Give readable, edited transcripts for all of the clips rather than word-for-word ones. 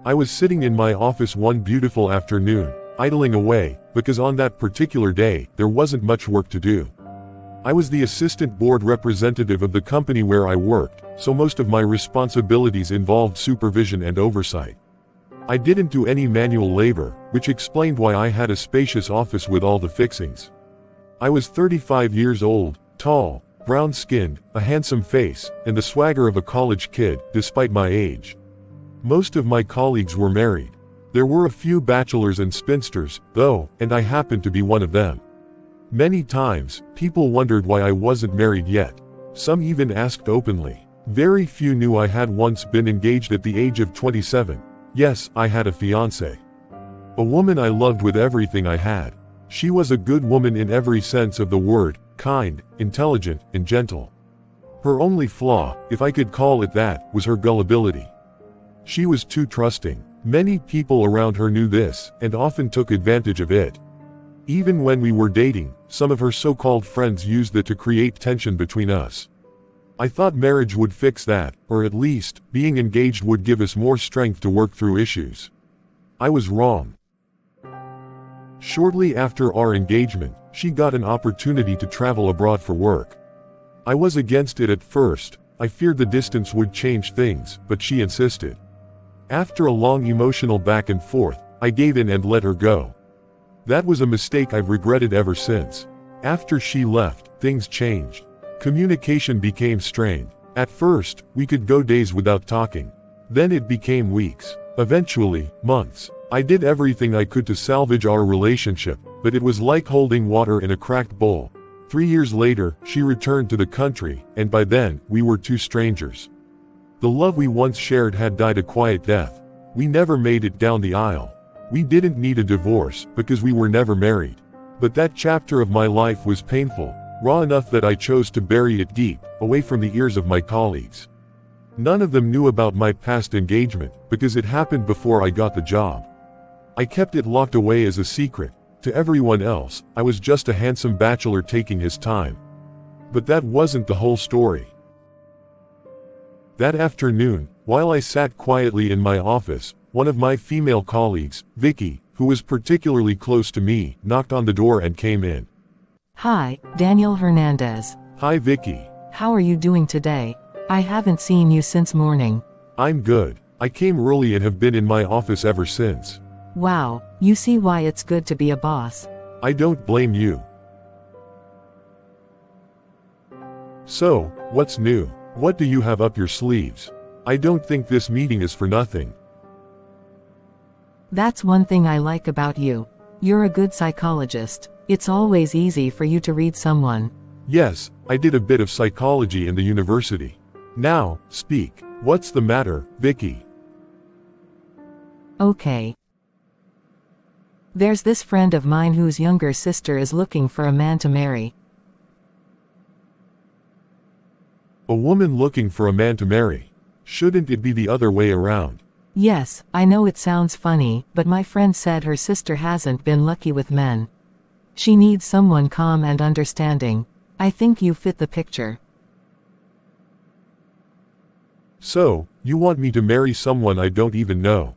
I was sitting in my office one beautiful afternoon, idling away, because on that particular day, there wasn't much work to do. I was the assistant board representative of the company where I worked, so most of my responsibilities involved supervision and oversight. I didn't do any manual labor, which explained why I had a spacious office with all the fixings. I was 35 years old, tall, brown-skinned, a handsome face, and the swagger of a college kid, despite my age. Most of my colleagues were married. There were a few bachelors and spinsters, though, and I happened to be one of them. Many times, people wondered why I wasn't married yet. Some even asked openly. Very few knew I had once been engaged at the age of 27. Yes, I had a fiancée. A woman I loved with everything I had. She was a good woman in every sense of the word, kind, intelligent, and gentle. Her only flaw, if I could call it that, was her gullibility. She was too trusting. Many people around her knew this, and often took advantage of it. Even when we were dating, some of her so-called friends used it to create tension between us. I thought marriage would fix that, or at least, being engaged would give us more strength to work through issues. I was wrong. Shortly after our engagement, she got an opportunity to travel abroad for work. I was against it at first. I feared the distance would change things, but she insisted. After a long emotional back and forth, I gave in and let her go. That was a mistake I've regretted ever since. After she left, things changed. Communication became strained. At first, we could go days without talking. Then it became weeks. Eventually, months. I did everything I could to salvage our relationship, but it was like holding water in a cracked bowl. 3 years later, she returned to the country, and by then, we were two strangers. The love we once shared had died a quiet death. We never made it down the aisle. We didn't need a divorce, because we were never married. But that chapter of my life was painful, raw enough that I chose to bury it deep, away from the ears of my colleagues. None of them knew about my past engagement, because it happened before I got the job. I kept it locked away as a secret. To everyone else, I was just a handsome bachelor taking his time. But that wasn't the whole story. That afternoon, while I sat quietly in my office, one of my female colleagues, Vicky, who was particularly close to me, knocked on the door and came in. Hi, Daniel Hernandez. Hi Vicky. How are you doing today? I haven't seen you since morning. I'm good. I came early and have been in my office ever since. Wow, you see why it's good to be a boss. I don't blame you. So, what's new? What do you have up your sleeves? I don't think this meeting is for nothing. That's one thing I like about you. You're a good psychologist. It's always easy for you to read someone. Yes, I did a bit of psychology in the university. Now, speak. What's the matter, Vicky? Okay. There's this friend of mine whose younger sister is looking for a man to marry. A woman looking for a man to marry. Shouldn't it be the other way around? Yes, I know it sounds funny, but my friend said her sister hasn't been lucky with men. She needs someone calm and understanding. I think you fit the picture. So, you want me to marry someone I don't even know?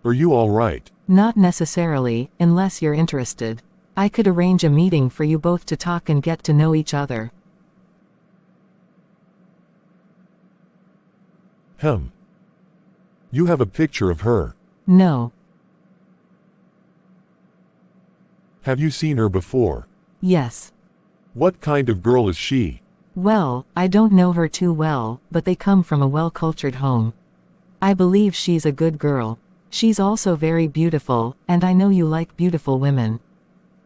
Are you alright? Not necessarily, unless you're interested. I could arrange a meeting for you both to talk and get to know each other. You have a picture of her? No. Have you seen her before? Yes. What kind of girl is she? Well, I don't know her too well, but they come from a well-cultured home. I believe she's a good girl. She's also very beautiful, and I know you like beautiful women.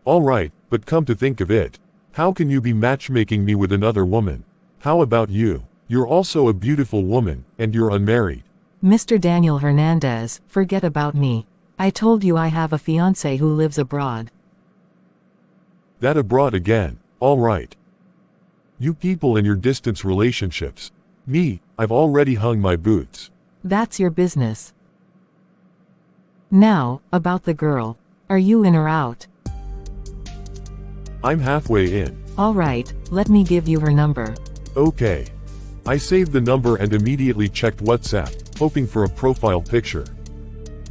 Alright, but come to think of it, how can you be matchmaking me with another woman? How about you? You're also a beautiful woman, and you're unmarried. Mr. Daniel Hernandez, forget about me. I told you I have a fiancé who lives abroad. That abroad again, alright. You people and your distance relationships. Me, I've already hung my boots. That's your business. Now, about the girl. Are you in or out? I'm halfway in. Alright, let me give you her number. Okay. I saved the number and immediately checked WhatsApp, hoping for a profile picture.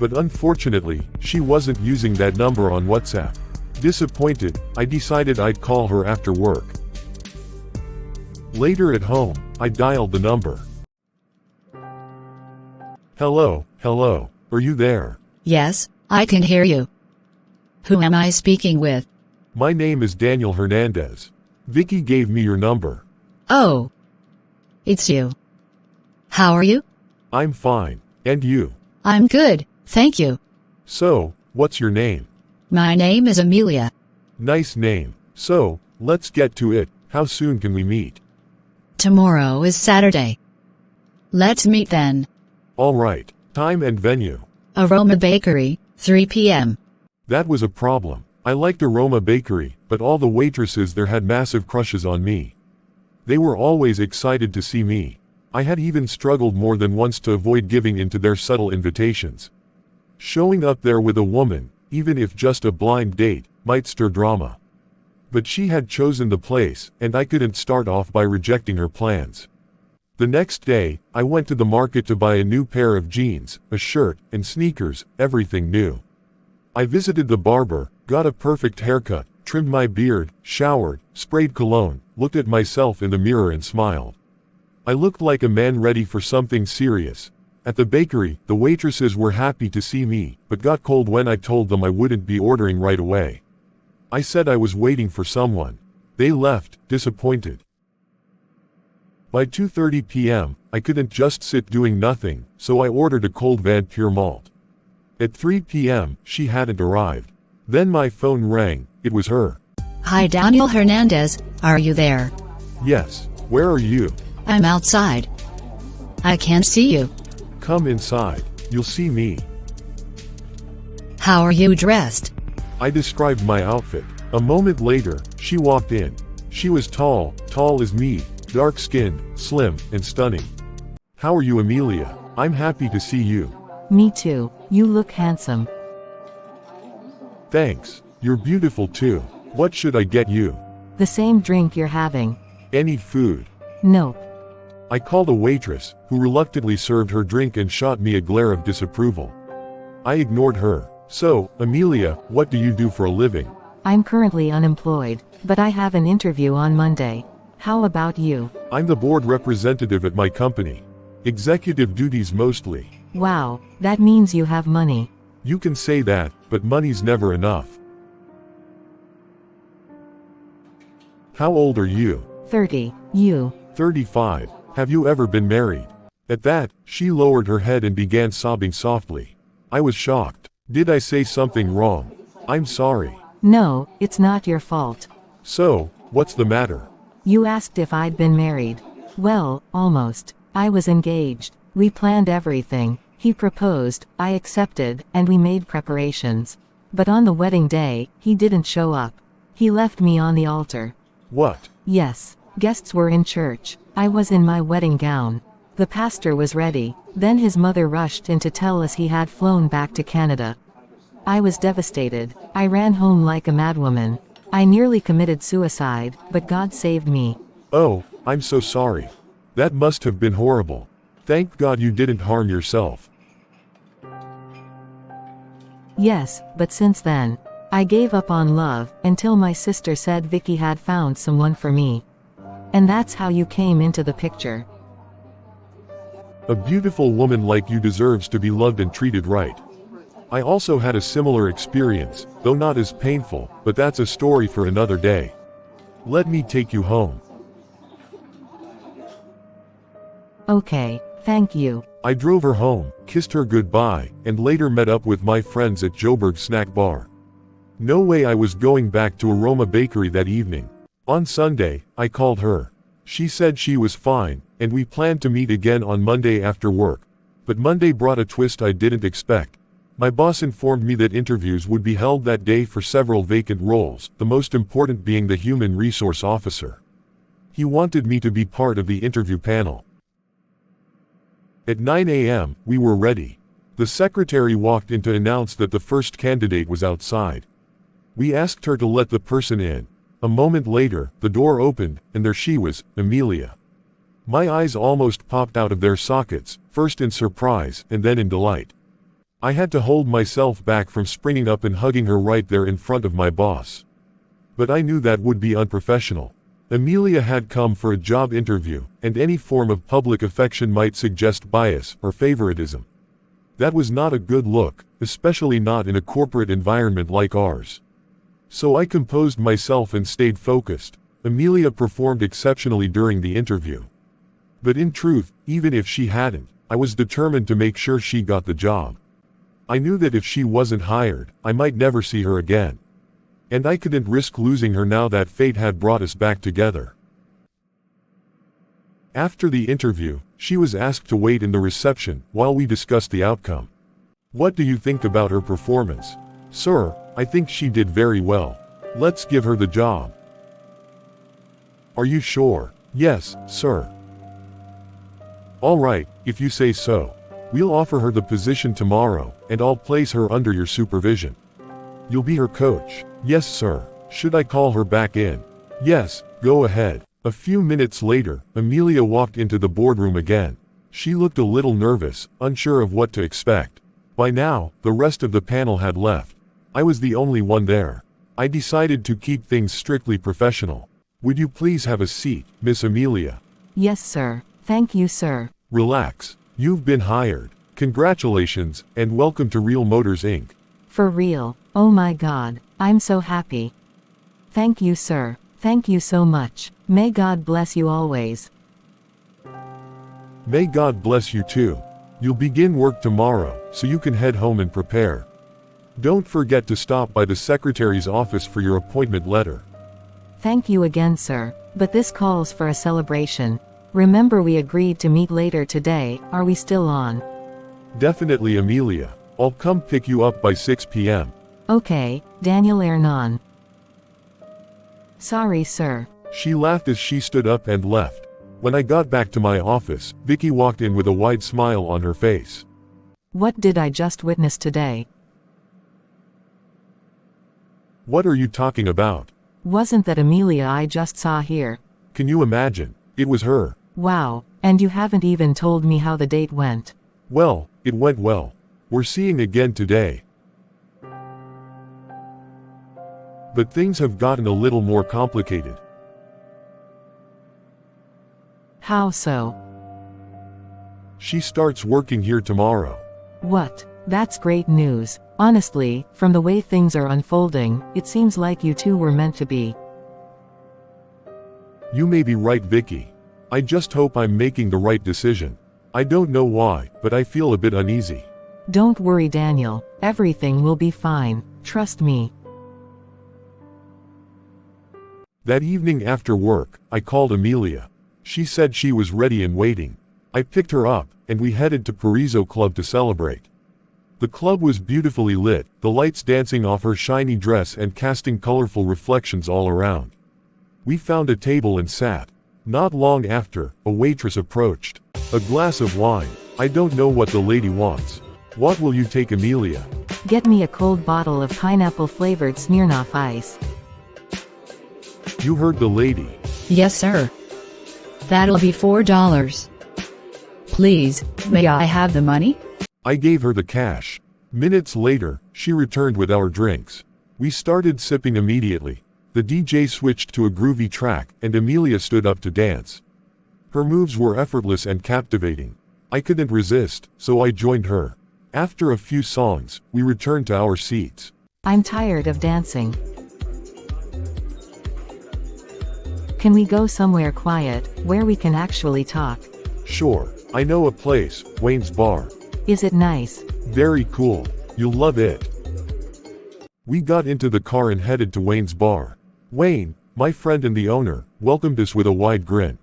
But unfortunately, she wasn't using that number on WhatsApp. Disappointed, I decided I'd call her after work. Later at home, I dialed the number. Hello, are you there? Yes, I can hear you. Who am I speaking with? My name is Daniel Hernandez. Vicky gave me your number. Oh. It's you. How are you? I'm fine, and you? I'm good, thank you. So, what's your name? My name is Amelia. Nice name. So, let's get to it. How soon can we meet? Tomorrow is Saturday. Let's meet then. All right. Time and venue. Aroma Bakery, 3 p.m. That was a problem. I liked Aroma Bakery, but all the waitresses there had massive crushes on me. They were always excited to see me. I had even struggled more than once to avoid giving in to their subtle invitations. Showing up there with a woman, even if just a blind date, might stir drama. But she had chosen the place, and I couldn't start off by rejecting her plans. The next day, I went to the market to buy a new pair of jeans, a shirt, and sneakers, everything new. I visited the barber, got a perfect haircut, trimmed my beard, showered, sprayed cologne, looked at myself in the mirror and smiled. I looked like a man ready for something serious. At the bakery, the waitresses were happy to see me, but got cold when I told them I wouldn't be ordering right away. I said I was waiting for someone. They left, disappointed. By 2:30 p.m., I couldn't just sit doing nothing, so I ordered a cold Van Pure Malt. At 3 p.m., she hadn't arrived. Then my phone rang. It was her. Hi Daniel Hernandez, are you there? Yes. Where are you? I'm outside. I can't see you. Come inside. You'll see me. How are you dressed? I described my outfit. A moment later, she walked in. She was tall as me, dark-skinned, slim, and stunning. How are you, Amelia? I'm happy to see you. Me too, you look handsome. Thanks. You're beautiful too. What should I get you? The same drink you're having. Any food? Nope. I called a waitress, who reluctantly served her drink and shot me a glare of disapproval. I ignored her. So, Amelia, what do you do for a living? I'm currently unemployed, but I have an interview on Monday. How about you? I'm the board representative at my company. Executive duties mostly. Wow, that means you have money. You can say that, but money's never enough. How old are you? 30. You? 35. Have you ever been married? At that, she lowered her head and began sobbing softly. I was shocked. Did I say something wrong? I'm sorry. No, it's not your fault. So, what's the matter? You asked if I'd been married. Well, almost. I was engaged. We planned everything. He proposed, I accepted, and we made preparations. But on the wedding day, he didn't show up. He left me on the altar. What? Yes. Guests were in church. I was in my wedding gown. The pastor was ready. Then his mother rushed in to tell us he had flown back to Canada. I was devastated. I ran home like a madwoman. I nearly committed suicide, but God saved me. Oh, I'm so sorry. That must have been horrible. Thank God you didn't harm yourself. Yes, but since then, I gave up on love, until my sister said Vicky had found someone for me. And that's how you came into the picture. A beautiful woman like you deserves to be loved and treated right. I also had a similar experience, though not as painful, but that's a story for another day. Let me take you home. Okay, thank you. I drove her home, kissed her goodbye, and later met up with my friends at Joburg Snack Bar. No way I was going back to Aroma Bakery that evening. On Sunday, I called her. She said she was fine, and we planned to meet again on Monday after work. But Monday brought a twist I didn't expect. My boss informed me that interviews would be held that day for several vacant roles, the most important being the human resource officer. He wanted me to be part of the interview panel. At 9 a.m., we were ready. The secretary walked in to announce that the first candidate was outside. We asked her to let the person in. A moment later, the door opened, and there she was, Amelia. My eyes almost popped out of their sockets, first in surprise, and then in delight. I had to hold myself back from springing up and hugging her right there in front of my boss. But I knew that would be unprofessional. Amelia had come for a job interview, and any form of public affection might suggest bias or favoritism. That was not a good look, especially not in a corporate environment like ours. So I composed myself and stayed focused. Amelia performed exceptionally during the interview. But in truth, even if she hadn't, I was determined to make sure she got the job. I knew that if she wasn't hired, I might never see her again. And I couldn't risk losing her now that fate had brought us back together. After the interview, she was asked to wait in the reception while we discussed the outcome. What do you think about her performance? Sir, I think she did very well. Let's give her the job. Are you sure? Yes, sir. All right, if you say so. We'll offer her the position tomorrow, and I'll place her under your supervision. You'll be her coach. Yes, sir. Should I call her back in? Yes, go ahead. A few minutes later, Amelia walked into the boardroom again. She looked a little nervous, unsure of what to expect. By now, the rest of the panel had left. I was the only one there. I decided to keep things strictly professional. Would you please have a seat, Miss Amelia? Yes, sir. Thank you, sir. Relax. You've been hired. Congratulations, and welcome to Real Motors Inc. For real. Oh my God. I'm so happy. Thank you, sir. Thank you so much. May God bless you always. May God bless you too. You'll begin work tomorrow, so you can head home and prepare. Don't forget to stop by the secretary's office for your appointment letter. Thank you again, sir. But this calls for a celebration. Remember we agreed to meet later today, are we still on? Definitely, Amelia. I'll come pick you up by 6 p.m. Okay, Daniel Hernan. Sorry, sir. She laughed as she stood up and left. When I got back to my office, Vicky walked in with a wide smile on her face. What did I just witness today? What are you talking about? Wasn't that Amelia I just saw here? Can you imagine? It was her. Wow, and you haven't even told me how the date went. Well, it went well. We're seeing again today. But things have gotten a little more complicated. How so? She starts working here tomorrow. What? That's great news. Honestly, from the way things are unfolding, it seems like you two were meant to be. You may be right, Vicky. I just hope I'm making the right decision. I don't know why, but I feel a bit uneasy. Don't worry, Daniel. Everything will be fine. Trust me. That evening after work, I called Amelia. She said she was ready and waiting. I picked her up, and we headed to Paraiso Club to celebrate. The club was beautifully lit, the lights dancing off her shiny dress and casting colorful reflections all around. We found a table and sat. Not long after, a waitress approached. A glass of wine. I don't know what the lady wants. What will you take, Amelia? Get me a cold bottle of pineapple-flavored Smirnoff Ice. You heard the lady. Yes, sir. That'll be $4. Please, may I have the money? I gave her the cash. Minutes later, she returned with our drinks. We started sipping immediately. The DJ switched to a groovy track, and Amelia stood up to dance. Her moves were effortless and captivating. I couldn't resist, so I joined her. After a few songs, we returned to our seats. I'm tired of dancing. Can we go somewhere quiet, where we can actually talk? Sure, I know a place, Wayne's Bar. Is it nice? Very cool. You'll love it. We got into the car and headed to Wayne's Bar. Wayne, my friend and the owner, welcomed us with a wide grin.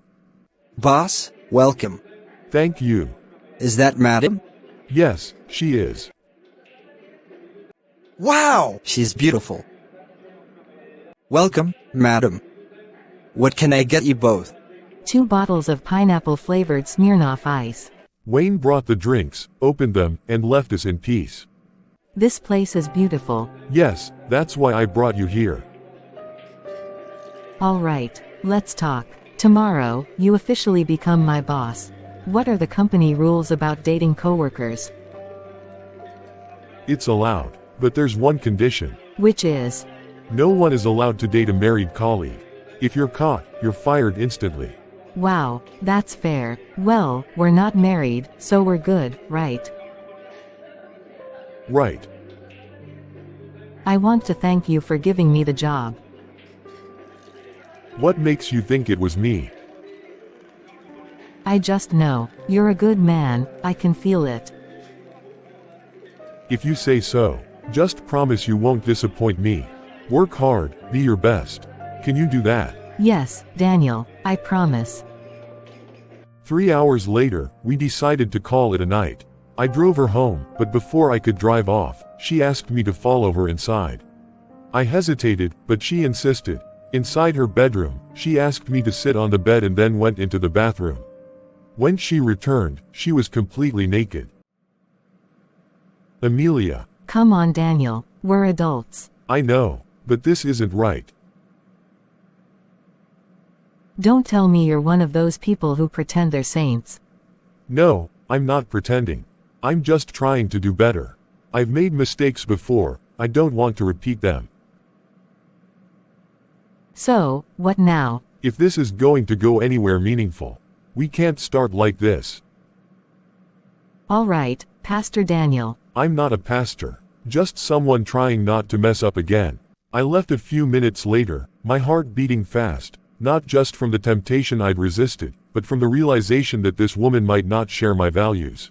Boss, welcome. Thank you. Is that madam? Yes, she is. Wow! She's beautiful. Welcome, madam. What can I get you both? 2 bottles of pineapple-flavored Smirnoff Ice. Wayne brought the drinks, opened them, and left us in peace. This place is beautiful. Yes, that's why I brought you here. All right, let's talk. Tomorrow, you officially become my boss. What are the company rules about dating coworkers? It's allowed. But there's one condition. Which is? No one is allowed to date a married colleague. If you're caught, you're fired instantly. Wow, that's fair. Well, we're not married, so we're good, right? Right. I want to thank you for giving me the job. What makes you think it was me? I just know. You're a good man, I can feel it. If you say so. Just promise you won't disappoint me. Work hard, be your best. Can you do that? Yes, Daniel, I promise. 3 hours later, we decided to call it a night. I drove her home, but before I could drive off, she asked me to follow her inside. I hesitated, but she insisted. Inside her bedroom, she asked me to sit on the bed and then went into the bathroom. When she returned, she was completely naked. Amelia. Come on, Daniel, we're adults. I know, but this isn't right. Don't tell me you're one of those people who pretend they're saints. No, I'm not pretending. I'm just trying to do better. I've made mistakes before, I don't want to repeat them. So, what now? If this is going to go anywhere meaningful, we can't start like this. All right, Pastor Daniel. I'm not a pastor, just someone trying not to mess up again. I left a few minutes later, my heart beating fast, not just from the temptation I'd resisted, but from the realization that this woman might not share my values.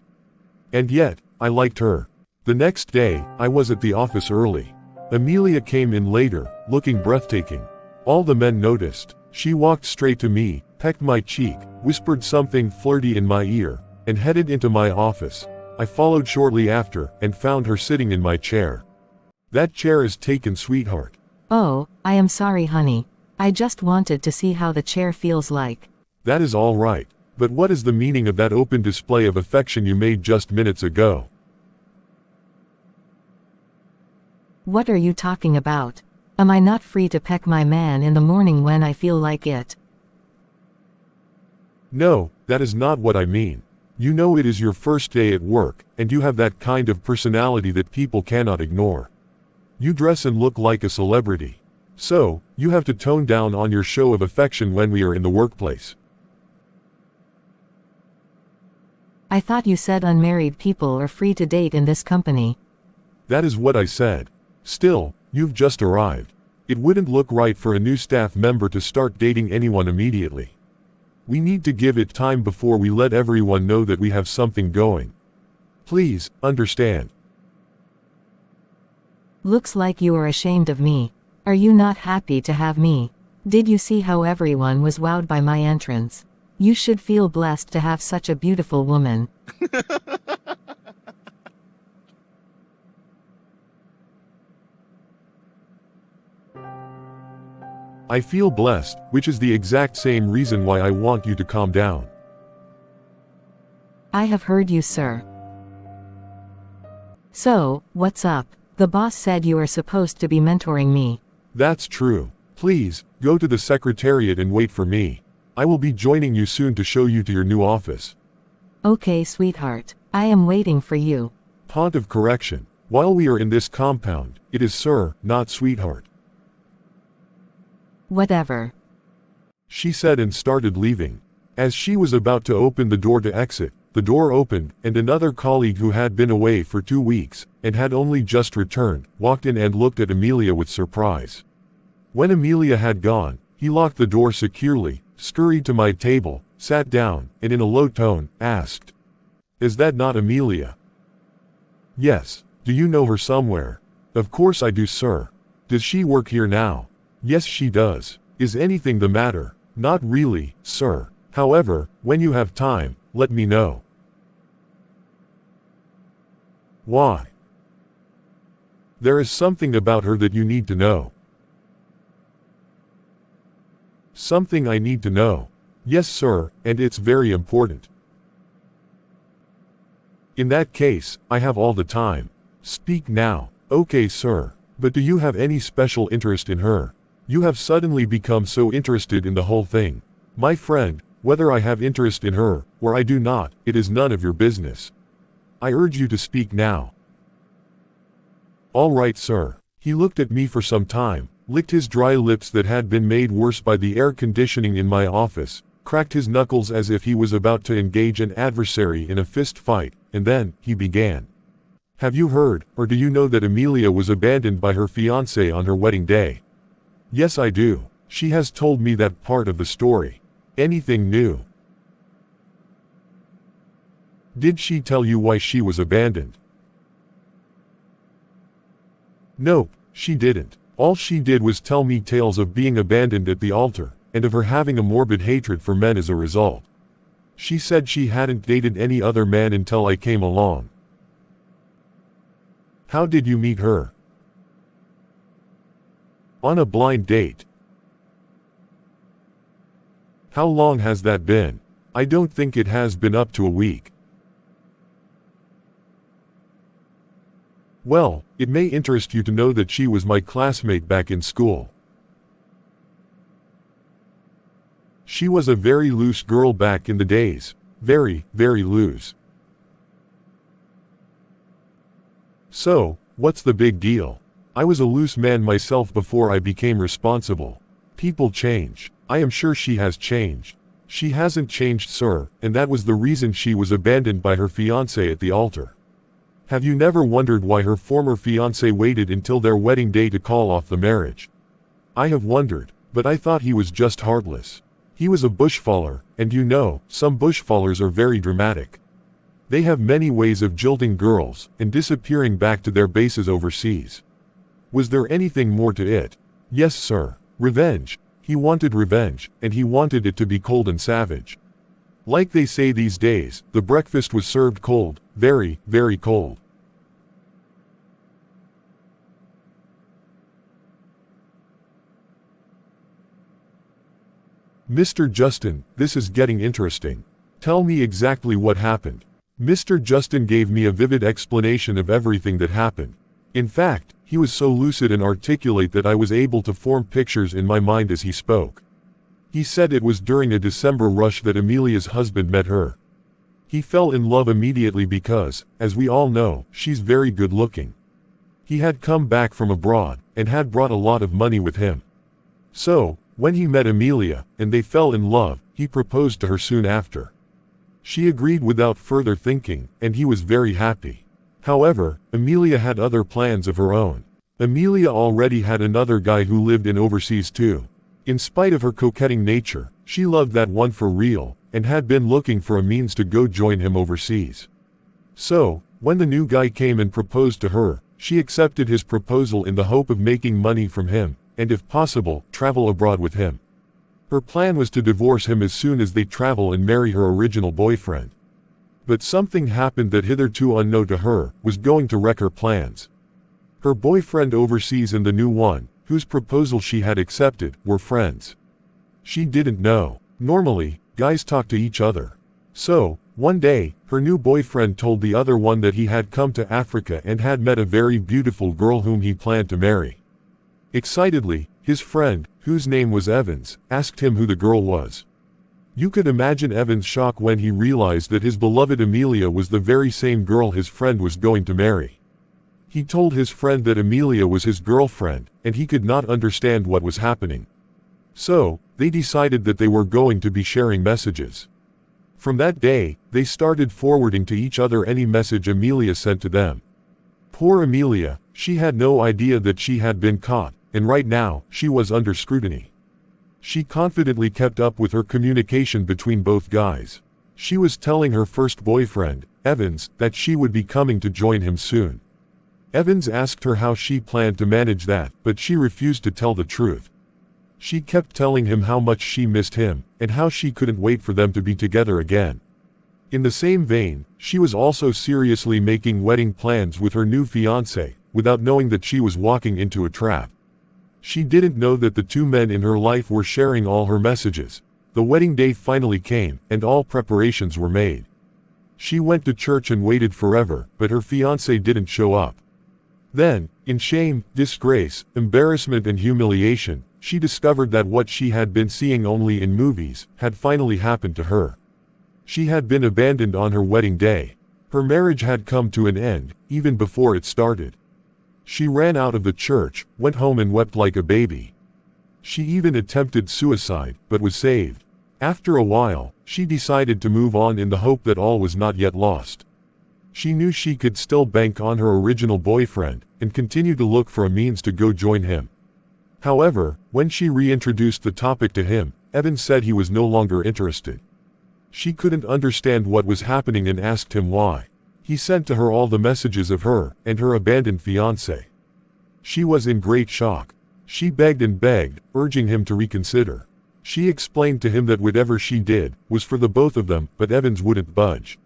And yet, I liked her. The next day, I was at the office early. Amelia came in later, looking breathtaking. All the men noticed. She walked straight to me, pecked my cheek, whispered something flirty in my ear, and headed into my office. I followed shortly after, and found her sitting in my chair. That chair is taken, sweetheart. Oh, I am sorry, honey. I just wanted to see how the chair feels like. That is all right. But what is the meaning of that open display of affection you made just minutes ago? What are you talking about? Am I not free to peck my man in the morning when I feel like it? No, that is not what I mean. You know it is your first day at work, and you have that kind of personality that people cannot ignore. You dress and look like a celebrity. So, you have to tone down on your show of affection when we are in the workplace. I thought you said unmarried people are free to date in this company. That is what I said. Still, you've just arrived. It wouldn't look right for a new staff member to start dating anyone immediately. We need to give it time before we let everyone know that we have something going. Please, understand. Looks like you are ashamed of me. Are you not happy to have me? Did you see how everyone was wowed by my entrance? You should feel blessed to have such a beautiful woman. I feel blessed, which is the exact same reason why I want you to calm down. I have heard you, sir. So, what's up? The boss said you are supposed to be mentoring me. That's true. Please, go to the secretariat and wait for me. I will be joining you soon to show you to your new office. Okay, sweetheart. I am waiting for you. Point of correction. While we are in this compound, it is sir, not sweetheart. Whatever. She said and started leaving. As she was about to open the door to exit, the door opened, and another colleague who had been away for 2 weeks, and had only just returned, walked in and looked at Amelia with surprise. When Amelia had gone, he locked the door securely, scurried to my table, sat down, and in a low tone, asked, "Is that not Amelia?" "Yes. Do you know her somewhere?" "Of course I do, sir." "Does she work here now?" "Yes, she does." "Is anything the matter?" "Not really, sir. However, when you have time, let me know." "Why?" "There is something about her that you need to know." "Something I need to know?" "Yes, sir, and it's very important." "In that case, I have all the time. Speak now." "Okay, sir. But do you have any special interest in her? You have suddenly become so interested in the whole thing." "My friend, whether I have interest in her, or I do not, it is none of your business. I urge you to speak now." All right, sir. He looked at me for some time, licked his dry lips that had been made worse by the air conditioning in my office, cracked his knuckles as if he was about to engage an adversary in a fist fight, and then, he began. Have you heard, or do you know that Amelia was abandoned by her fiancé on her wedding day? Yes, I do. She has told me that part of the story. Anything new? Did she tell you why she was abandoned? Nope, she didn't. All she did was tell me tales of being abandoned at the altar, and of her having a morbid hatred for men as a result. She said she hadn't dated any other man until I came along. How did you meet her? On a blind date. How long has that been? I don't think it has been up to a week. Well, it may interest you to know that she was my classmate back in school. She was a very loose girl back in the days. Very, very loose. So, what's the big deal? I was a loose man myself before I became responsible. People change. I am sure she has changed. She hasn't changed, sir, and that was the reason she was abandoned by her fiancé at the altar. Have you never wondered why her former fiancé waited until their wedding day to call off the marriage? I have wondered, but I thought he was just heartless. He was a bushfaller, and you know, some bushfallers are very dramatic. They have many ways of jilting girls, and disappearing back to their bases overseas. Was there anything more to it? Yes, sir. Revenge. He wanted revenge, and he wanted it to be cold and savage. Like they say these days, the breakfast was served cold, very, very cold. Mr. Justin, this is getting interesting. Tell me exactly what happened. Mr. Justin gave me a vivid explanation of everything that happened. In fact, he was so lucid and articulate that I was able to form pictures in my mind as he spoke. He said it was during a December rush that Amelia's husband met her. He fell in love immediately because, as we all know, she's very good looking. He had come back from abroad, and had brought a lot of money with him. So, when he met Amelia, and they fell in love, he proposed to her soon after. She agreed without further thinking, and he was very happy. However, Amelia had other plans of her own. Amelia already had another guy who lived in overseas too. In spite of her coquetting nature, she loved that one for real, and had been looking for a means to go join him overseas. So, when the new guy came and proposed to her, she accepted his proposal in the hope of making money from him, and if possible, travel abroad with him. Her plan was to divorce him as soon as they travel and marry her original boyfriend. But something happened that hitherto unknown to her, was going to wreck her plans. Her boyfriend overseas and the new one, whose proposal she had accepted, were friends. She didn't know. Normally, guys talk to each other. So, one day, her new boyfriend told the other one that he had come to Africa and had met a very beautiful girl whom he planned to marry. Excitedly, his friend, whose name was Evans, asked him who the girl was. You could imagine Evans' shock when he realized that his beloved Amelia was the very same girl his friend was going to marry. He told his friend that Amelia was his girlfriend, and he could not understand what was happening. So, they decided that they were going to be sharing messages. From that day, they started forwarding to each other any message Amelia sent to them. Poor Amelia, she had no idea that she had been caught, and right now, she was under scrutiny. She confidently kept up with her communication between both guys. She was telling her first boyfriend, Evans, that she would be coming to join him soon. Evans asked her how she planned to manage that, but she refused to tell the truth. She kept telling him how much she missed him, and how she couldn't wait for them to be together again. In the same vein, she was also seriously making wedding plans with her new fiancé, without knowing that she was walking into a trap. She didn't know that the two men in her life were sharing all her messages. The wedding day finally came, and all preparations were made. She went to church and waited forever, but her fiancé didn't show up. Then, in shame, disgrace, embarrassment and humiliation, she discovered that what she had been seeing only in movies, had finally happened to her. She had been abandoned on her wedding day. Her marriage had come to an end, even before it started. She ran out of the church, went home and wept like a baby. She even attempted suicide, but was saved. After a while, she decided to move on in the hope that all was not yet lost. She knew she could still bank on her original boyfriend, and continue to look for a means to go join him. However, when she reintroduced the topic to him, Evan said he was no longer interested. She couldn't understand what was happening and asked him why. He sent to her all the messages of her and her abandoned fiancé. She was in great shock. She begged and begged, urging him to reconsider. She explained to him that whatever she did was for the both of them, but Evans wouldn't budge.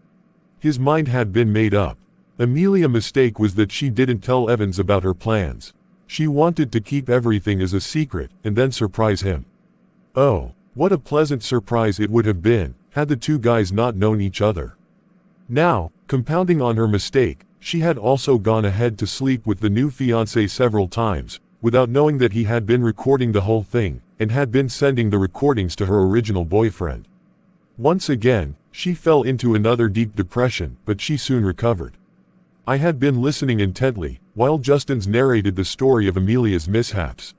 His mind had been made up. Amelia's mistake was that she didn't tell Evans about her plans. She wanted to keep everything as a secret and then surprise him. Oh, what a pleasant surprise it would have been had the two guys not known each other. Now, compounding on her mistake, she had also gone ahead to sleep with the new fiancé several times, without knowing that he had been recording the whole thing, and had been sending the recordings to her original boyfriend. Once again, she fell into another deep depression, but she soon recovered. I had been listening intently, while Justin's narrated the story of Amelia's mishaps.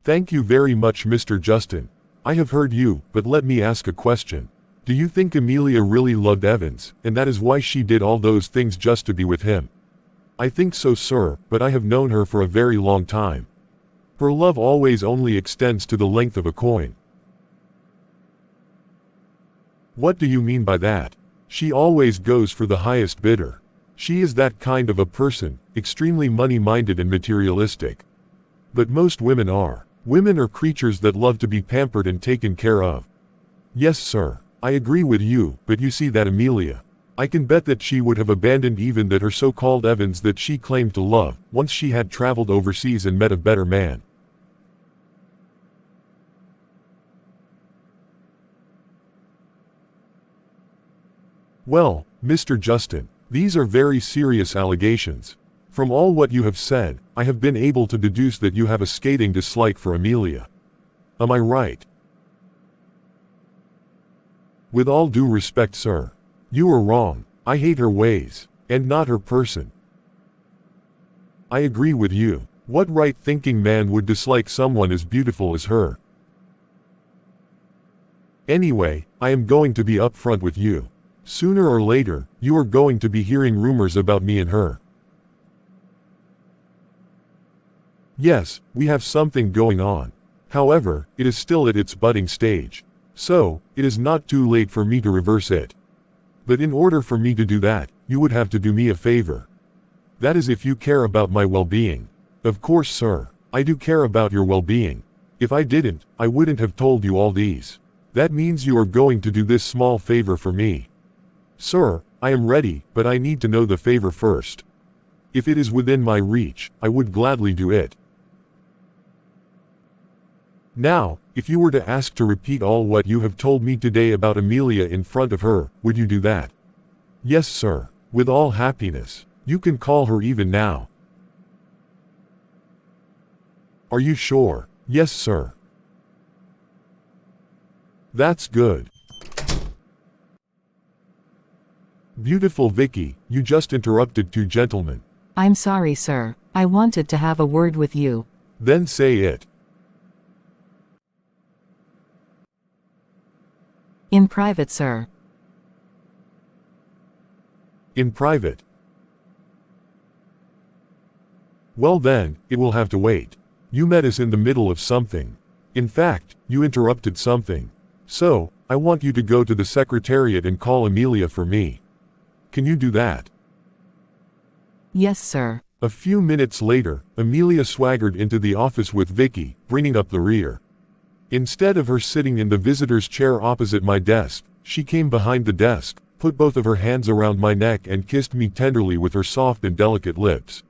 Thank you very much, Mr. Justin. I have heard you, but let me ask a question. Do you think Amelia really loved Evans, and that is why she did all those things just to be with him? I think so, sir, but I have known her for a very long time. Her love always only extends to the length of a coin. What do you mean by that? She always goes for the highest bidder. She is that kind of a person, extremely money-minded and materialistic. But most women are. Women are creatures that love to be pampered and taken care of. Yes, sir. I agree with you, but you see that Amelia. I can bet that she would have abandoned even that her so-called Evans that she claimed to love, once she had traveled overseas and met a better man. Well, Mr. Justin, these are very serious allegations. From all what you have said, I have been able to deduce that you have a scathing dislike for Amelia. Am I right? With all due respect, sir. You are wrong. I hate her ways, and not her person. I agree with you. What right-thinking man would dislike someone as beautiful as her? Anyway, I am going to be upfront with you. Sooner or later, you are going to be hearing rumors about me and her. Yes, we have something going on. However, it is still at its budding stage. So, it is not too late for me to reverse it. But in order for me to do that, you would have to do me a favor. That is if you care about my well-being. Of course, sir, I do care about your well-being. If I didn't, I wouldn't have told you all these. That means you are going to do this small favor for me. Sir, I am ready, but I need to know the favor first. If it is within my reach, I would gladly do it. Now, if you were to ask to repeat all what you have told me today about Amelia in front of her, would you do that? Yes, sir, with all happiness. You can call her even now. Are you sure? Yes, sir. That's good. Beautiful Vicky, you just interrupted two gentlemen. I'm sorry, sir. I wanted to have a word with you. Then say it. In private, sir. In private. Well then, it will have to wait. You met us in the middle of something. In fact, you interrupted something. So, I want you to go to the secretariat and call Amelia for me. Can you do that? Yes, sir. A few minutes later, Amelia swaggered into the office with Vicky, bringing up the rear. Instead of her sitting in the visitor's chair opposite my desk, she came behind the desk, put both of her hands around my neck and kissed me tenderly with her soft and delicate lips.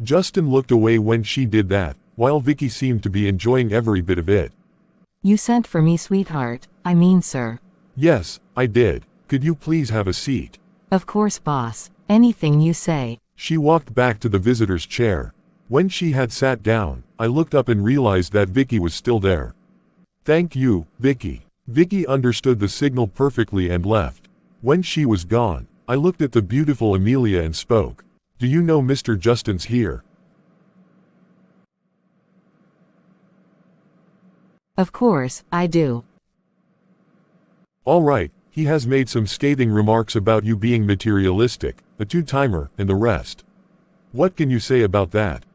Justin looked away when she did that, while Vicky seemed to be enjoying every bit of it. You sent for me, sweetheart. I mean, sir. Yes, I did. Could you please have a seat? Of course, boss. Anything you say. She walked back to the visitor's chair. When she had sat down, I looked up and realized that Vicky was still there. Thank you, Vicky. Vicky understood the signal perfectly and left. When she was gone, I looked at the beautiful Amelia and spoke. Do you know Mr. Justin's here? Of course, I do. Alright, he has made some scathing remarks about you being materialistic, a two-timer, and the rest. What can you say about that?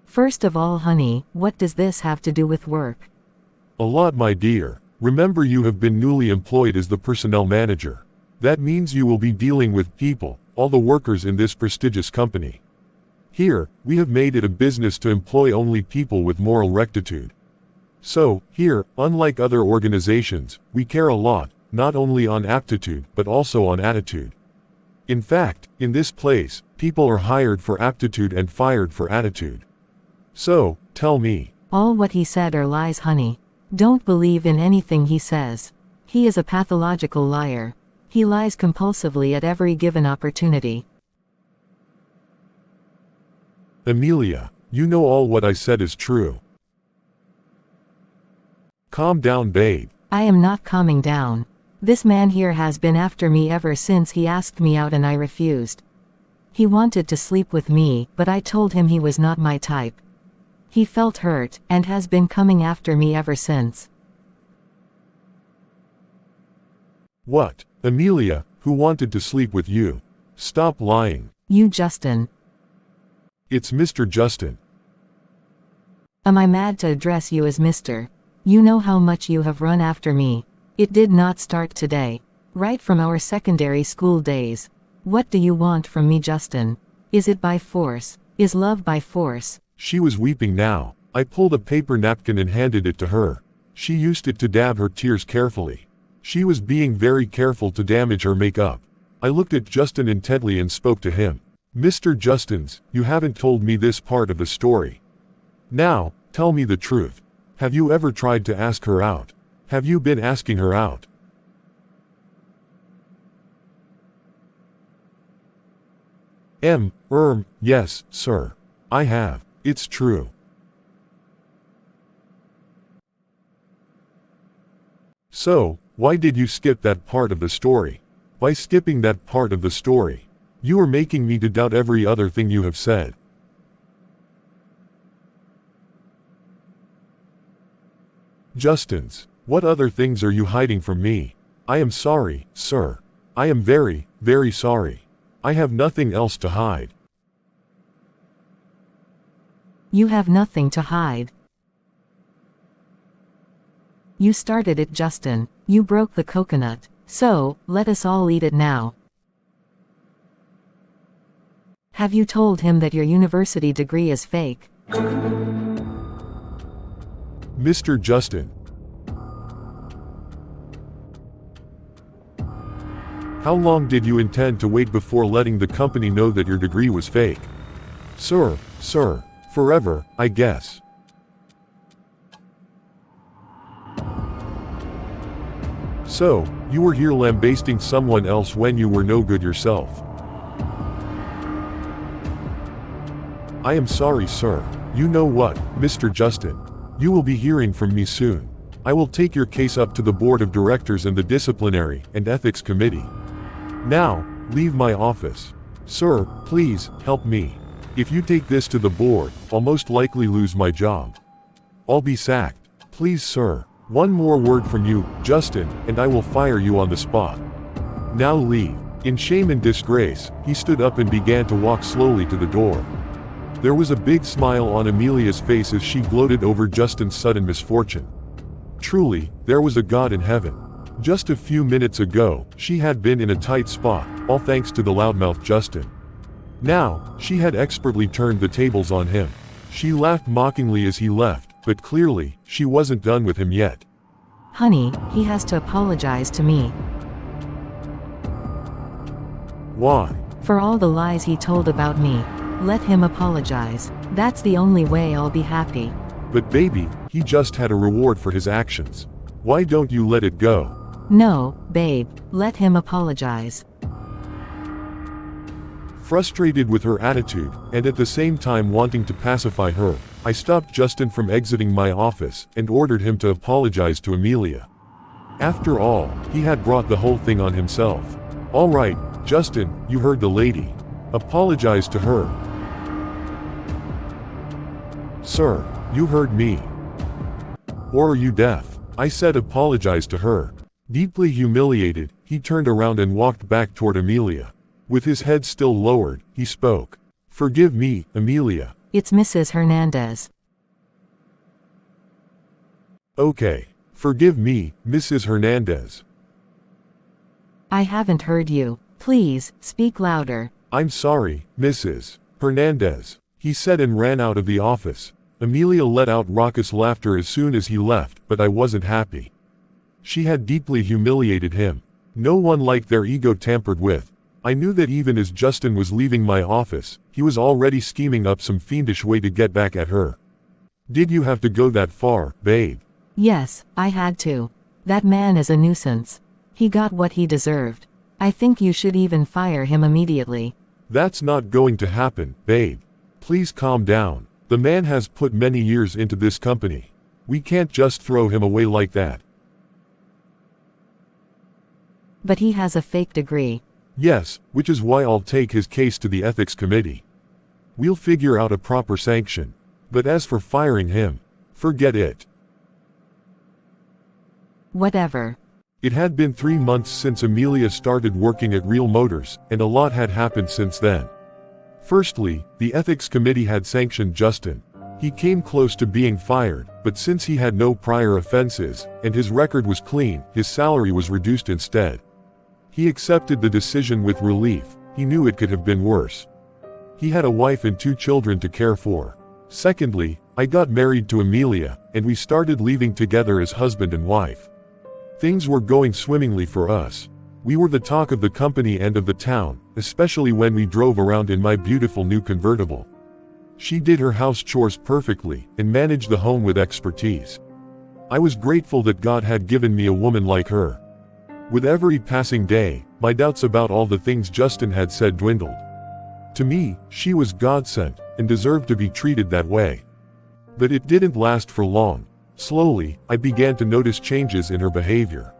First of all, honey, what does this have to do with work? A lot, my dear. Remember, you have been newly employed as the personnel manager. That means you will be dealing with people, all the workers in this prestigious company. Here, we have made it a business to employ only people with moral rectitude. So, here, unlike other organizations, we care a lot, not only on aptitude, but also on attitude. In fact, in this place, people are hired for aptitude and fired for attitude. So, tell me. All what he said are lies, honey. Don't believe in anything he says. He is a pathological liar. He lies compulsively at every given opportunity. Amelia, you know all what I said is true. Calm down, babe. I am not calming down. This man here has been after me ever since he asked me out and I refused. He wanted to sleep with me, but I told him he was not my type. He felt hurt, and has been coming after me ever since. What? Amelia, who wanted to sleep with you? Stop lying. You, Justin. It's Mr. Justin. Am I mad to address you as Mr.? You know how much you have run after me. It did not start today. Right from our secondary school days. What do you want from me, Justin? Is it by force? Is love by force? She was weeping now. I pulled a paper napkin and handed it to her. She used it to dab her tears carefully. She was being very careful to damage her makeup. I looked at Justin intently and spoke to him. Mr. Justins, you haven't told me this part of the story. Now, tell me the truth. Have you ever tried to ask her out? Have you been asking her out? Yes, sir. I have. It's true. So, why did you skip that part of the story? By skipping that part of the story, you are making me to doubt every other thing you have said. Justins, what other things are you hiding from me? I am sorry, sir. I am very, very sorry. I have nothing else to hide. You have nothing to hide. You started it, Justin. You broke the coconut. So, let us all eat it now. Have you told him that your university degree is fake? Mr. Justin. How long did you intend to wait before letting the company know that your degree was fake? Sir, forever, I guess. So, you were here lambasting someone else when you were no good yourself. I am sorry, sir. You know what, Mr. Justin? You will be hearing from me soon. I will take your case up to the board of directors and the disciplinary and ethics committee. Now, leave my office. Sir, please, help me. If you take this to the board, I'll most likely lose my job. I'll be sacked. Please, sir. One more word from you, Justin, and I will fire you on the spot. Now leave. In shame and disgrace, he stood up and began to walk slowly to the door. There was a big smile on Amelia's face as she gloated over Justin's sudden misfortune. Truly, there was a God in heaven. Just a few minutes ago, she had been in a tight spot, all thanks to the loudmouth Justin. Now, she had expertly turned the tables on him. She laughed mockingly as he left, but clearly, she wasn't done with him yet. Honey, he has to apologize to me. Why? For all the lies he told about me. Let him apologize. That's the only way I'll be happy. But baby, he just had a reward for his actions. Why don't you let it go? No, babe, let him apologize. Frustrated with her attitude, and at the same time wanting to pacify her, I stopped Justin from exiting my office and ordered him to apologize to Amelia. After all, he had brought the whole thing on himself. All right, Justin, you heard the lady. Apologize to her. Sir. You heard me. Or are you deaf? I said apologize to her. Deeply humiliated, he turned around and walked back toward Amelia. With his head still lowered, he spoke. Forgive me, Amelia. It's Mrs. Hernandez. Okay. Forgive me, Mrs. Hernandez. I haven't heard you. Please, speak louder. I'm sorry, Mrs. Hernandez, he said and ran out of the office. Amelia let out raucous laughter as soon as he left, but I wasn't happy. She had deeply humiliated him. No one liked their ego tampered with. I knew that even as Justin was leaving my office, he was already scheming up some fiendish way to get back at her. Did you have to go that far, babe? Yes, I had to. That man is a nuisance. He got what he deserved. I think you should even fire him immediately. That's not going to happen, babe. Please calm down. The man has put many years into this company. We can't just throw him away like that. But he has a fake degree. Yes, which is why I'll take his case to the ethics committee. We'll figure out a proper sanction. But as for firing him, forget it. Whatever. It had been 3 months since Amelia started working at Real Motors, and a lot had happened since then. Firstly, the ethics committee had sanctioned Justin. He came close to being fired, but since he had no prior offenses, and his record was clean, his salary was reduced instead. He accepted the decision with relief. He knew it could have been worse. He had a wife and 2 children to care for. Secondly, I got married to Amelia, and we started living together as husband and wife. Things were going swimmingly for us. We were the talk of the company and of the town, especially when we drove around in my beautiful new convertible. She did her house chores perfectly, and managed the home with expertise. I was grateful that God had given me a woman like her. With every passing day, my doubts about all the things Justin had said dwindled. To me, she was God-sent, and deserved to be treated that way. But it didn't last for long. Slowly, I began to notice changes in her behavior.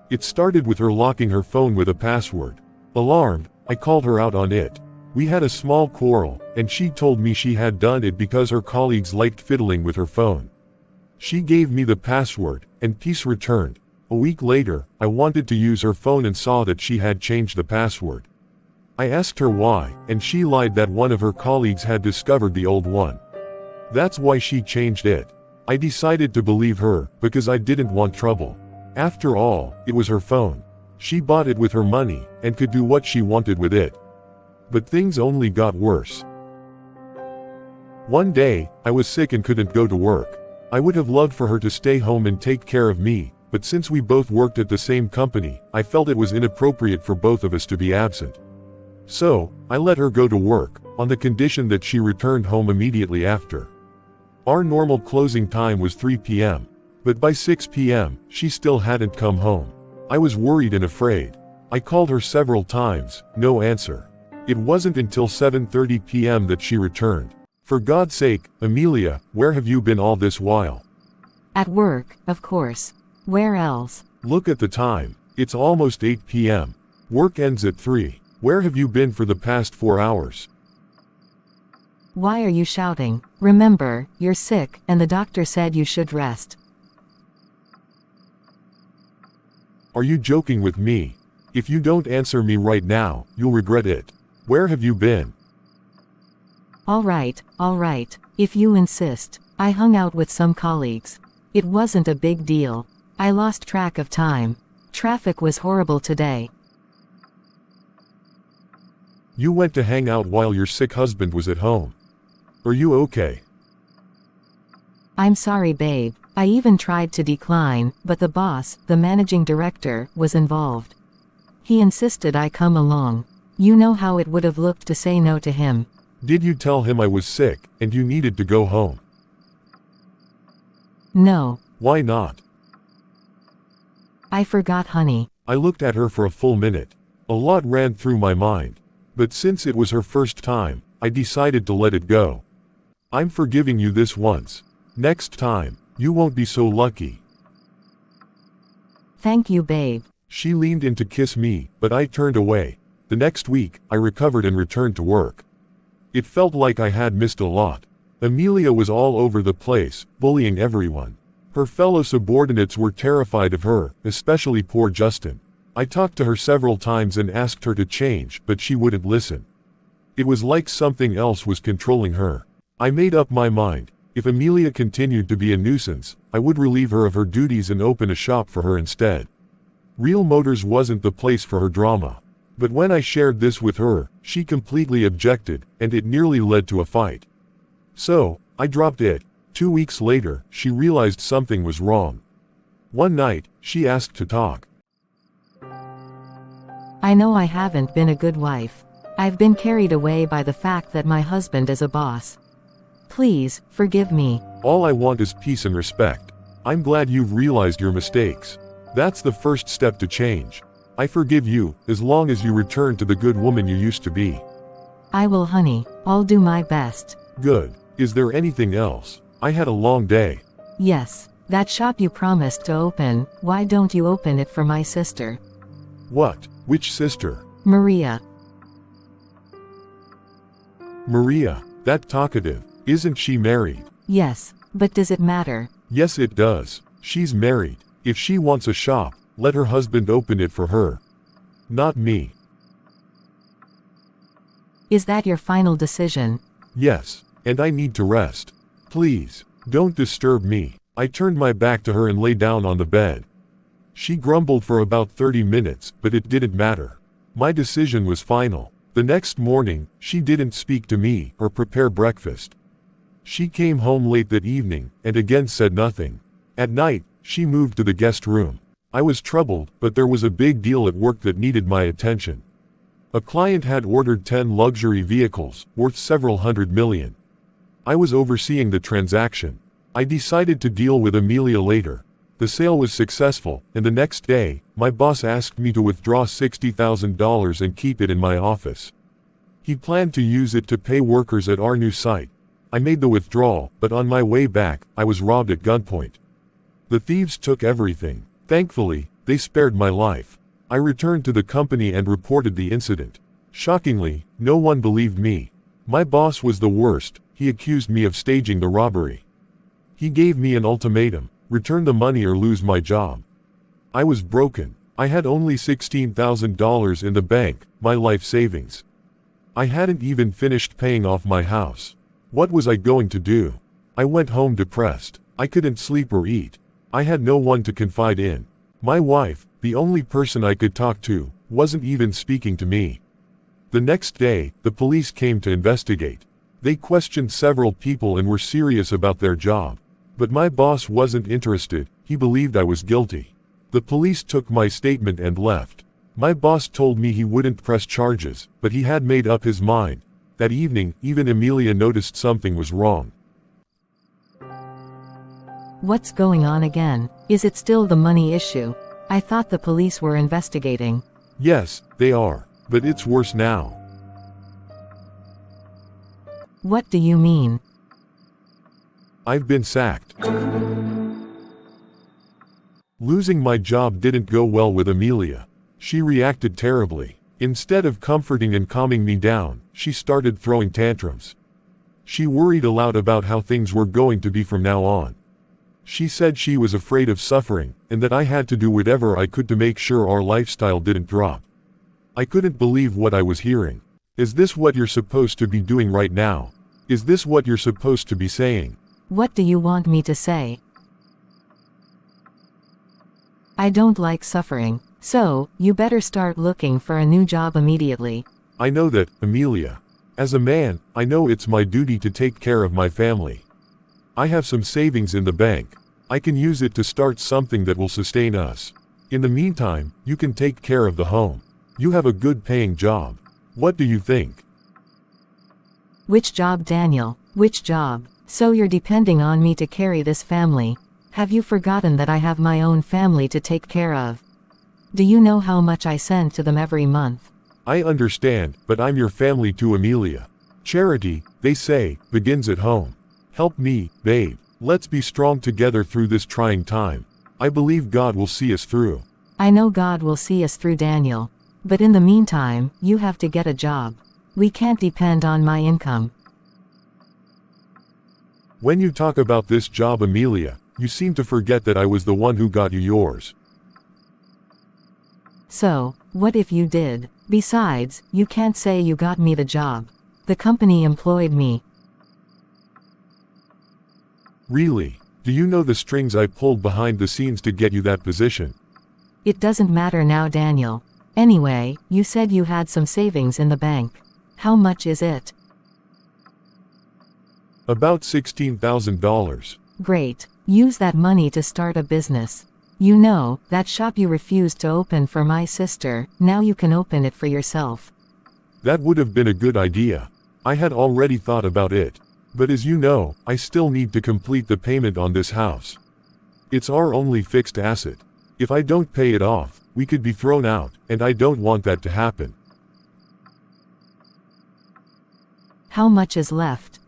It started with her locking her phone with a password. Alarmed, I called her out on it. We had a small quarrel, and she told me she had done it because her colleagues liked fiddling with her phone. She gave me the password, and peace returned. A week later, I wanted to use her phone and saw that she had changed the password. I asked her why, and she lied that one of her colleagues had discovered the old one. That's why she changed it. I decided to believe her, because I didn't want trouble. After all, it was her phone. She bought it with her money, and could do what she wanted with it. But things only got worse. One day, I was sick and couldn't go to work. I would have loved for her to stay home and take care of me, but since we both worked at the same company, I felt it was inappropriate for both of us to be absent. So, I let her go to work, on the condition that she returned home immediately after. Our normal closing time was 3 p.m. But by 6 p.m., she still hadn't come home. I was worried and afraid. I called her several times, no answer. It wasn't until 7:30 p.m. that she returned. For God's sake, Amelia, where have you been all this while? At work, of course. Where else? Look at the time. It's almost 8 p.m. Work ends at 3. Where have you been for the past 4 hours? Why are you shouting? Remember, you're sick, and the doctor said you should rest. Are you joking with me? If you don't answer me right now, you'll regret it. Where have you been? All right, if you insist. I hung out with some colleagues. It wasn't a big deal. I lost track of time. Traffic was horrible today. You went to hang out while your sick husband was at home. Are you okay? I'm sorry, babe. I even tried to decline, but the boss, the managing director, was involved. He insisted I come along. You know how it would have looked to say no to him. Did you tell him I was sick, and you needed to go home? No. Why not? I forgot, honey. I looked at her for a full minute. A lot ran through my mind. But since it was her first time, I decided to let it go. I'm forgiving you this once. Next time, you won't be so lucky. Thank you, babe. She leaned in to kiss me, but I turned away. The next week, I recovered and returned to work. It felt like I had missed a lot. Amelia was all over the place, bullying everyone. Her fellow subordinates were terrified of her, especially poor Justin. I talked to her several times and asked her to change, but she wouldn't listen. It was like something else was controlling her. I made up my mind. If Amelia continued to be a nuisance, I would relieve her of her duties and open a shop for her instead. Real Motors wasn't the place for her drama. But when I shared this with her, she completely objected, and it nearly led to a fight. So, I dropped it. 2 weeks later, she realized something was wrong. One night, she asked to talk. I know I haven't been a good wife. I've been carried away by the fact that my husband is a boss. Please, forgive me. All I want is peace and respect. I'm glad you've realized your mistakes. That's the first step to change. I forgive you, as long as you return to the good woman you used to be. I will, honey. I'll do my best. Good. Is there anything else? I had a long day. Yes, that shop you promised to open, why don't you open it for my sister? What? Which sister? Maria. Maria, that talkative. Isn't she married? Yes, but does it matter? Yes, it does. She's married. If she wants a shop, let her husband open it for her. Not me. Is that your final decision? Yes, and I need to rest. Please, don't disturb me. I turned my back to her and lay down on the bed. She grumbled for about 30 minutes, but it didn't matter. My decision was final. The next morning, she didn't speak to me or prepare breakfast. She came home late that evening, and again said nothing. At night, she moved to the guest room. I was troubled, but there was a big deal at work that needed my attention. A client had ordered 10 luxury vehicles, worth several hundred million. I was overseeing the transaction. I decided to deal with Amelia later. The sale was successful, and the next day, my boss asked me to withdraw $60,000 and keep it in my office. He planned to use it to pay workers at our new site. I made the withdrawal, but on my way back, I was robbed at gunpoint. The thieves took everything. Thankfully, they spared my life. I returned to the company and reported the incident. Shockingly, no one believed me. My boss was the worst. He accused me of staging the robbery. He gave me an ultimatum: return the money or lose my job. I was broken. I had only $16,000 in the bank, my life savings. I hadn't even finished paying off my house. What was I going to do? I went home depressed. I couldn't sleep or eat. I had no one to confide in. My wife, the only person I could talk to, wasn't even speaking to me. The next day, the police came to investigate. They questioned several people and were serious about their job. But my boss wasn't interested. He believed I was guilty. The police took my statement and left. My boss told me he wouldn't press charges, but he had made up his mind. That evening, even Amelia noticed something was wrong. What's going on again? Is it still the money issue? I thought the police were investigating. Yes, they are. But it's worse now. What do you mean? I've been sacked. Losing my job didn't go well with Amelia. She reacted terribly. Instead of comforting and calming me down, she started throwing tantrums. She worried aloud about how things were going to be from now on. She said she was afraid of suffering, and that I had to do whatever I could to make sure our lifestyle didn't drop. I couldn't believe what I was hearing. Is this what you're supposed to be doing right now? Is this what you're supposed to be saying? What do you want me to say? I don't like suffering. So, you better start looking for a new job immediately. I know that, Amelia. As a man, I know it's my duty to take care of my family. I have some savings in the bank. I can use it to start something that will sustain us. In the meantime, you can take care of the home. You have a good paying job. What do you think? Which job, Daniel? Which job? So you're depending on me to carry this family. Have you forgotten that I have my own family to take care of? Do you know how much I send to them every month? I understand, but I'm your family too, Amelia. Charity, they say, begins at home. Help me, babe. Let's be strong together through this trying time. I believe God will see us through. I know God will see us through, Daniel. But in the meantime, you have to get a job. We can't depend on my income. When you talk about this job, Amelia, you seem to forget that I was the one who got you yours. So, what if you did? Besides, you can't say you got me the job. The company employed me. Really? Do you know the strings I pulled behind the scenes to get you that position? It doesn't matter now, Daniel. Anyway, you said you had some savings in the bank. How much is it? About $16,000. Great. Use that money to start a business. You know, that shop you refused to open for my sister, now you can open it for yourself. That would have been a good idea. I had already thought about it. But as you know, I still need to complete the payment on this house. It's our only fixed asset. If I don't pay it off, we could be thrown out, and I don't want that to happen. How much is left?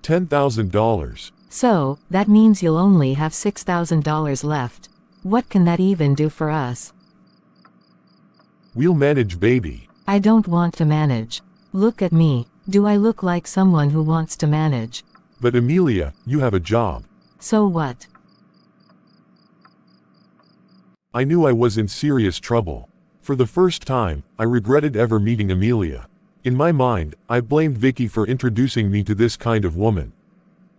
$10,000. So, that means you'll only have $6,000 left. What can that even do for us? We'll manage, baby. I don't want to manage. Look at me. Do I look like someone who wants to manage? But Amelia, you have a job. So what? I knew I was in serious trouble. For the first time, I regretted ever meeting Amelia. In my mind, I blamed Vicky for introducing me to this kind of woman.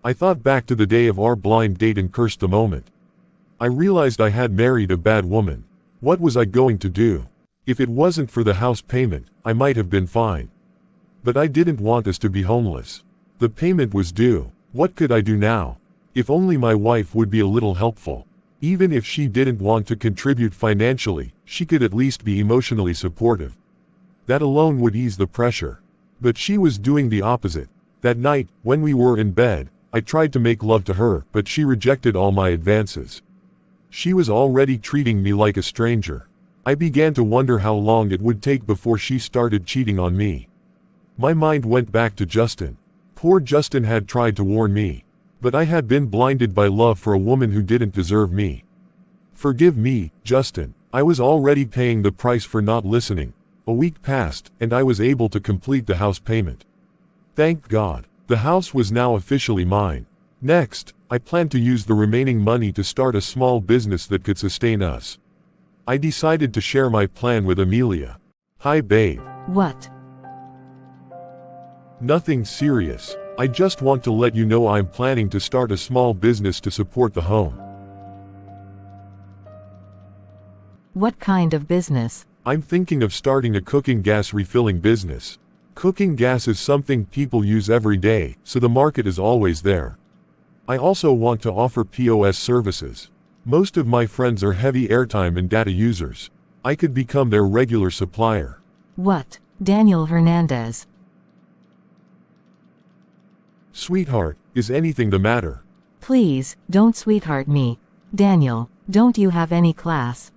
I thought back to the day of our blind date and cursed the moment. I realized I had married a bad woman. What was I going to do? If it wasn't for the house payment, I might have been fine. But I didn't want us to be homeless. The payment was due. What could I do now? If only my wife would be a little helpful. Even if she didn't want to contribute financially, she could at least be emotionally supportive. That alone would ease the pressure. But she was doing the opposite. That night, when we were in bed, I tried to make love to her, but she rejected all my advances. She was already treating me like a stranger. I began to wonder how long it would take before she started cheating on me. My mind went back to Justin. Poor Justin had tried to warn me. But I had been blinded by love for a woman who didn't deserve me. Forgive me, Justin. I was already paying the price for not listening. A week passed, and I was able to complete the house payment. Thank God. The house was now officially mine. Next, I planned to use the remaining money to start a small business that could sustain us. I decided to share my plan with Amelia. Hi, babe. What? Nothing serious. I just want to let you know I'm planning to start a small business to support the home. What kind of business? I'm thinking of starting a cooking gas refilling business. Cooking gas is something people use every day, so the market is always there. I also want to offer POS services. Most of my friends are heavy airtime and data users. I could become their regular supplier. What? Daniel Hernandez. Sweetheart, is anything the matter? Please, don't sweetheart me. Daniel, don't you have any class?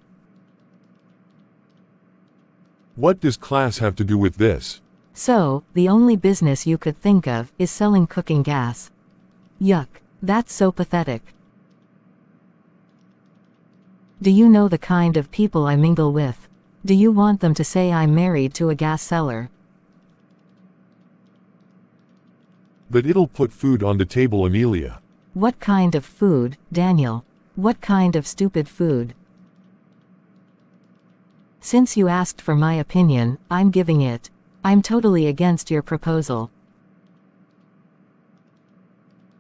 What does class have to do with this? So, the only business you could think of is selling cooking gas. Yuck, that's so pathetic. Do you know the kind of people I mingle with? Do you want them to say I'm married to a gas seller? But it'll put food on the table, Amelia. What kind of food, Daniel? What kind of stupid food? Since you asked for my opinion, I'm giving it. I'm totally against your proposal.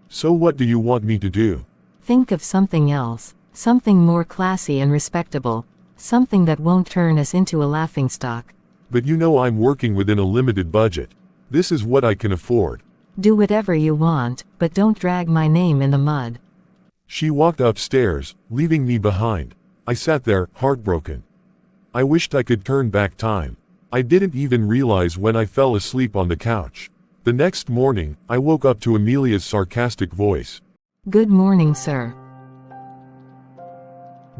So what do you want me to do? Think of something else. Something more classy and respectable. Something that won't turn us into a laughingstock. But you know I'm working within a limited budget. This is what I can afford. Do whatever you want, but don't drag my name in the mud. She walked upstairs, leaving me behind. I sat there, heartbroken. I wished I could turn back time. I didn't even realize when I fell asleep on the couch. The next morning, I woke up to Amelia's sarcastic voice. Good morning, sir.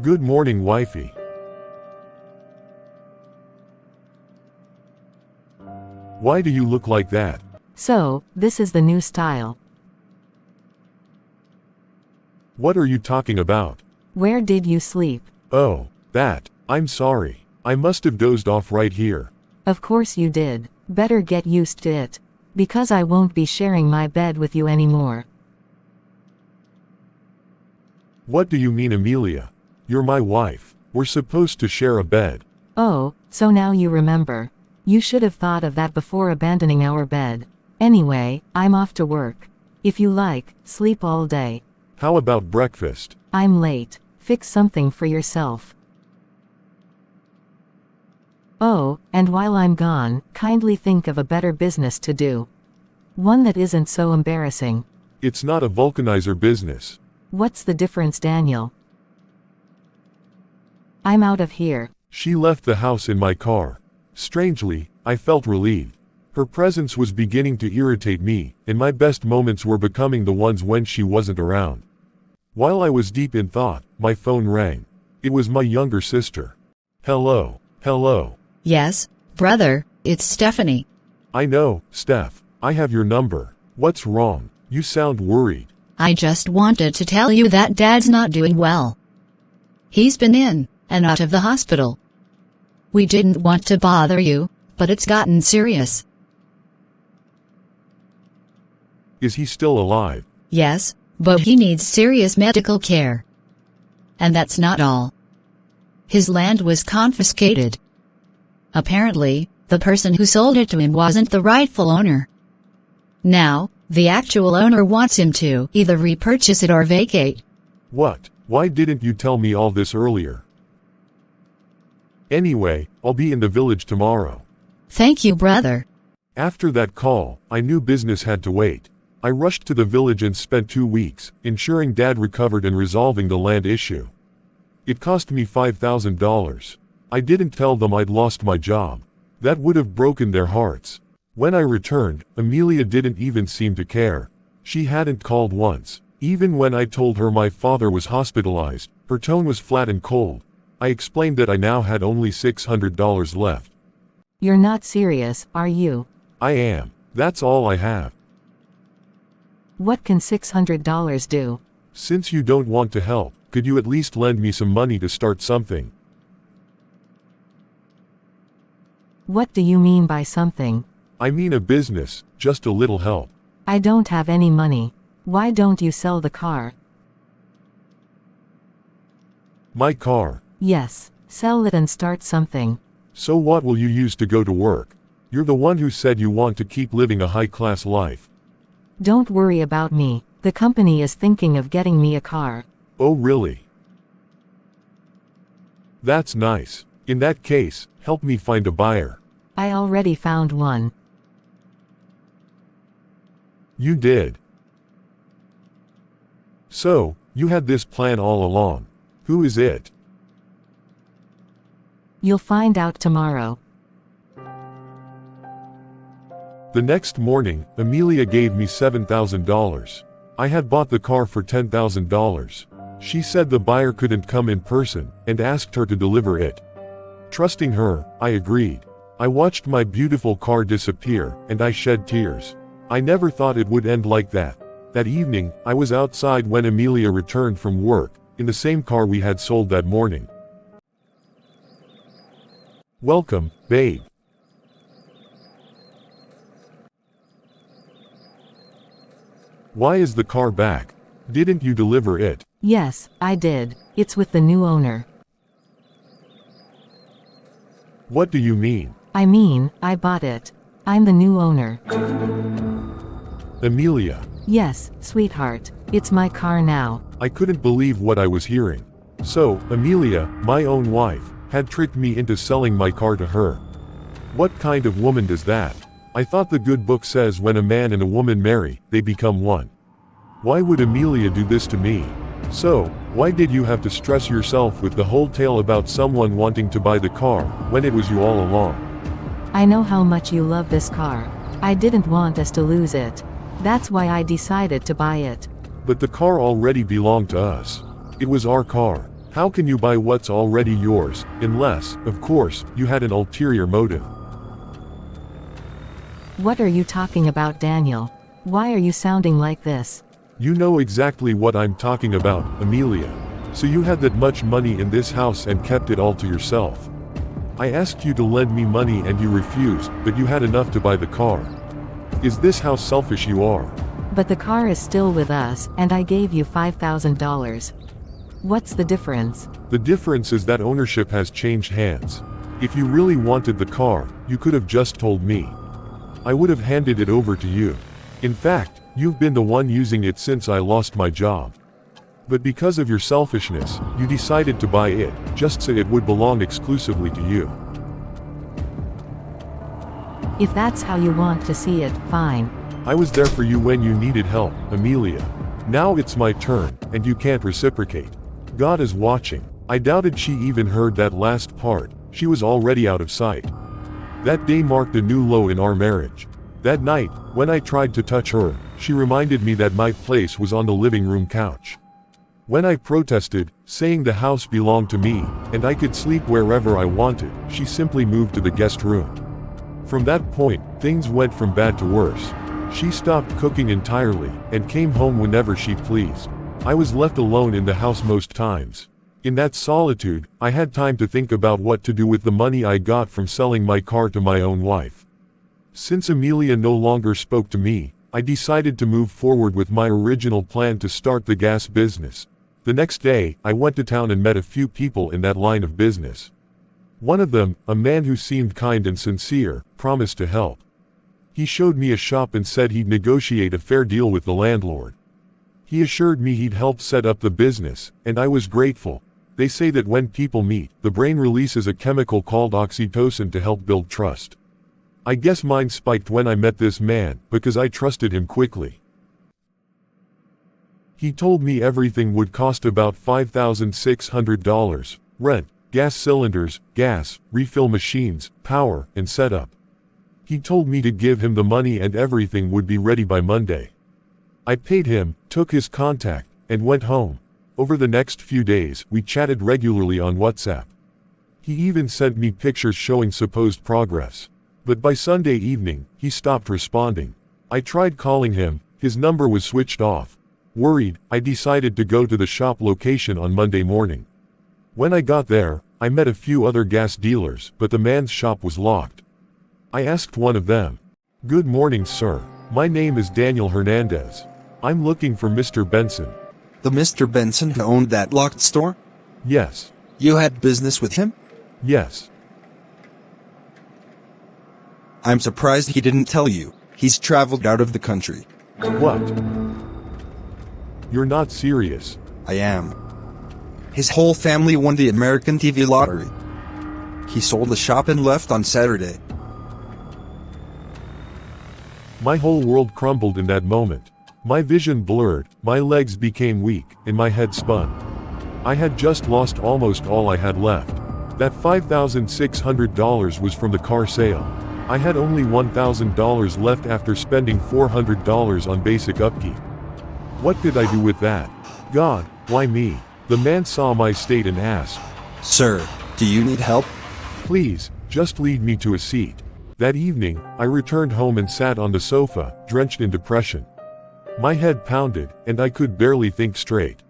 Good morning, wifey. Why do you look like that? So, this is the new style. What are you talking about? Where did you sleep? Oh, that. I'm sorry. I must have dozed off right here. Of course you did. Better get used to it. Because I won't be sharing my bed with you anymore. What do you mean, Amelia? You're my wife. We're supposed to share a bed. Oh, so now you remember. You should have thought of that before abandoning our bed. Anyway, I'm off to work. If you like, sleep all day. How about breakfast? I'm late. Fix something for yourself. Oh, and while I'm gone, kindly think of a better business to do. One that isn't so embarrassing. It's not a vulcanizer business. What's the difference, Daniel? I'm out of here. She left the house in my car. Strangely, I felt relieved. Her presence was beginning to irritate me, and my best moments were becoming the ones when she wasn't around. While I was deep in thought, my phone rang. It was my younger sister. Hello. Hello. Yes, brother, it's Stephanie. I know, Steph. I have your number. What's wrong? You sound worried. I just wanted to tell you that Dad's not doing well. He's been in and out of the hospital. We didn't want to bother you, but it's gotten serious. Is he still alive? Yes, but he needs serious medical care. And that's not all. His land was confiscated. Apparently, the person who sold it to him wasn't the rightful owner. Now, the actual owner wants him to either repurchase it or vacate. What? Why didn't you tell me all this earlier? Anyway, I'll be in the village tomorrow. Thank you, brother. After that call, I knew business had to wait. I rushed to the village and spent 2 weeks, ensuring Dad recovered and resolving the land issue. It cost me $5,000. I didn't tell them I'd lost my job. That would have broken their hearts. When I returned, Amelia didn't even seem to care. She hadn't called once. Even when I told her my father was hospitalized, her tone was flat and cold. I explained that I now had only $600 left. You're not serious, are you? I am. That's all I have. What can $600 do? Since you don't want to help, could you at least lend me some money to start something? What do you mean by something? I mean a business, just a little help. I don't have any money. Why don't you sell the car? My car. Yes, sell it and start something. So what will you use to go to work? You're the one who said you want to keep living a high-class life. Don't worry about me. The company is thinking of getting me a car. Oh really? That's nice. In that case, help me find a buyer. I already found one. You did. So, you had this plan all along. Who is it? You'll find out tomorrow. The next morning, Amelia gave me $7,000. I had bought the car for $10,000. She said the buyer couldn't come in person, and asked her to deliver it. Trusting her, I agreed. I watched my beautiful car disappear, and I shed tears. I never thought it would end like that. That evening, I was outside when Amelia returned from work, in the same car we had sold that morning. Welcome, babe. Why is the car back? Didn't you deliver it? Yes, I did. It's with the new owner. What do you mean? I mean, I bought it. I'm the new owner. Amelia. Yes, sweetheart. It's my car now. I couldn't believe what I was hearing. So, Amelia, my own wife, had tricked me into selling my car to her. What kind of woman does that? I thought the good book says when a man and a woman marry, they become one. Why would Amelia do this to me? So, why did you have to stress yourself with the whole tale about someone wanting to buy the car, when it was you all along? I know how much you love this car. I didn't want us to lose it. That's why I decided to buy it. But the car already belonged to us. It was our car. How can you buy what's already yours, unless, of course, you had an ulterior motive? What are you talking about, Daniel? Why are you sounding like this? You know exactly what I'm talking about, Amelia. So you had that much money in this house and kept it all to yourself. I asked you to lend me money and you refused, but you had enough to buy the car. Is this how selfish you are? But the car is still with us, and I gave you $5,000. What's the difference? The difference is that ownership has changed hands. If you really wanted the car, you could have just told me. I would have handed it over to you. In fact, you've been the one using it since I lost my job. But because of your selfishness, you decided to buy it, just so it would belong exclusively to you. If that's how you want to see it, fine. I was there for you when you needed help, Amelia. Now it's my turn, and you can't reciprocate. God is watching. I doubted she even heard that last part. She was already out of sight. That day marked a new low in our marriage. That night, when I tried to touch her, she reminded me that my place was on the living room couch. When I protested, saying the house belonged to me, and I could sleep wherever I wanted, she simply moved to the guest room. From that point, things went from bad to worse. She stopped cooking entirely, and came home whenever she pleased. I was left alone in the house most times. In that solitude, I had time to think about what to do with the money I got from selling my car to my own wife. Since Amelia no longer spoke to me, I decided to move forward with my original plan to start the gas business. The next day, I went to town and met a few people in that line of business. One of them, a man who seemed kind and sincere, promised to help. He showed me a shop and said he'd negotiate a fair deal with the landlord. He assured me he'd help set up the business, and I was grateful. They say that when people meet, the brain releases a chemical called oxytocin to help build trust. I guess mine spiked when I met this man, because I trusted him quickly. He told me everything would cost about $5,600, rent, gas cylinders, gas, refill machines, power, and setup. He told me to give him the money and everything would be ready by Monday. I paid him, took his contact, and went home. Over the next few days, we chatted regularly on WhatsApp. He even sent me pictures showing supposed progress. But by Sunday evening, he stopped responding. I tried calling him, his number was switched off. Worried, I decided to go to the shop location on Monday morning. When I got there, I met a few other gas dealers, but the man's shop was locked. I asked one of them, "Good morning, sir. My name is Daniel Hernandez. I'm looking for Mr. Benson." The Mr. Benson who owned that locked store? "Yes." You had business with him? "Yes." I'm surprised he didn't tell you. He's traveled out of the country. "What? You're not serious." I am. His whole family won the American TV lottery. He sold the shop and left on Saturday. My whole world crumbled in that moment. My vision blurred, my legs became weak, and my head spun. I had just lost almost all I had left. That $5,600 was from the car sale. I had only $1,000 left after spending $400 on basic upkeep. What did I do with that? God, why me? The man saw my state and asked, Sir, do you need help? "Please, just lead me to a seat." That evening, I returned home and sat on the sofa, drenched in depression. My head pounded, and I could barely think straight.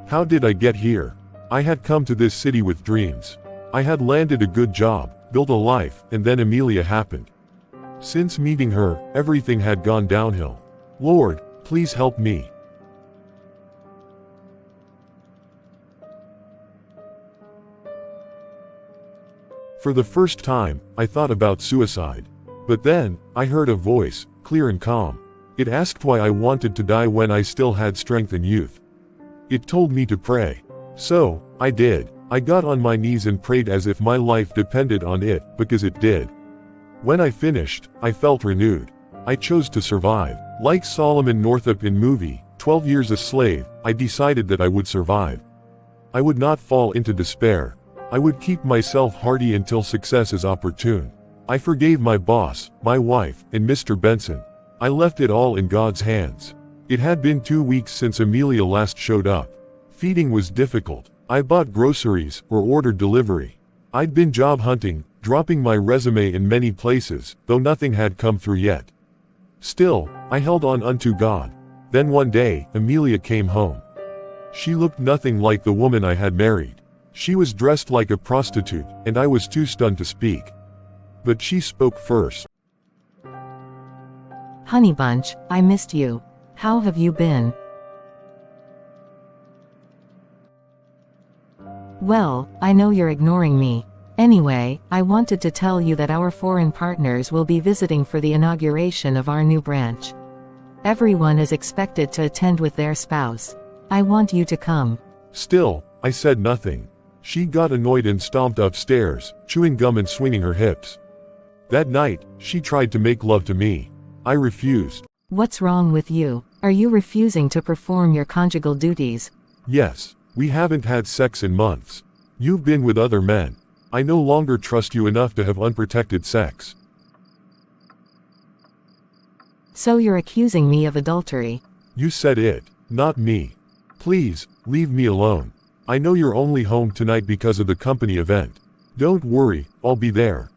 How did I get here? I had come to this city with dreams. I had landed a good job, built a life, and then Amelia happened. Since meeting her, everything had gone downhill. Lord, please help me. For the first time, I thought about suicide. But then, I heard a voice, clear and calm. It asked why I wanted to die when I still had strength and youth. It told me to pray. So, I did. I got on my knees and prayed as if my life depended on it, because it did. When I finished, I felt renewed. I chose to survive. Like Solomon Northup in movie, 12 Years a Slave, I decided that I would survive. I would not fall into despair. I would keep myself hardy until success is opportune. I forgave my boss, my wife, and Mr. Benson. I left it all in God's hands. It had been 2 weeks since Amelia last showed up. Feeding was difficult. I bought groceries, or ordered delivery. I'd been job hunting, dropping my resume in many places, though nothing had come through yet. Still, I held on unto God. Then one day, Amelia came home. She looked nothing like the woman I had married. She was dressed like a prostitute, and I was too stunned to speak. But she spoke first. Honey bunch, I missed you. How have you been? Well, I know you're ignoring me. Anyway, I wanted to tell you that our foreign partners will be visiting for the inauguration of our new branch. Everyone is expected to attend with their spouse. I want you to come. Still, I said nothing. She got annoyed and stomped upstairs, chewing gum and swinging her hips. That night, she tried to make love to me. I refused. What's wrong with you? Are you refusing to perform your conjugal duties? Yes, we haven't had sex in months. You've been with other men. I no longer trust you enough to have unprotected sex. So you're accusing me of adultery? You said it, not me. Please, leave me alone. I know you're only home tonight because of the company event. Don't worry, I'll be there.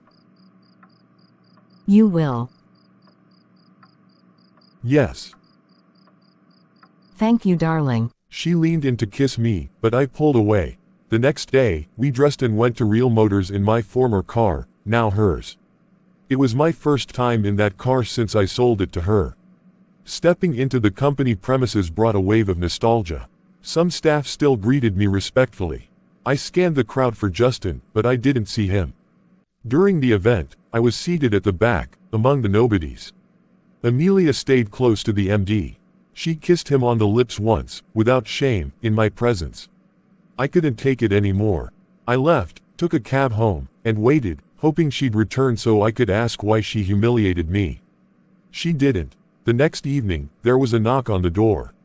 You will. Yes. Thank you, darling. She leaned in to kiss me, but I pulled away. The next day, we dressed and went to Real Motors in my former car, now hers. It was my first time in that car since I sold it to her. Stepping into the company premises brought a wave of nostalgia. Some staff still greeted me respectfully. I scanned the crowd for Justin, but I didn't see him. During the event, I was seated at the back, among the nobodies. Amelia stayed close to the MD. She kissed him on the lips once, without shame, in my presence. I couldn't take it anymore. I left, took a cab home, and waited, hoping she'd return so I could ask why she humiliated me. She didn't. The next evening, there was a knock on the door.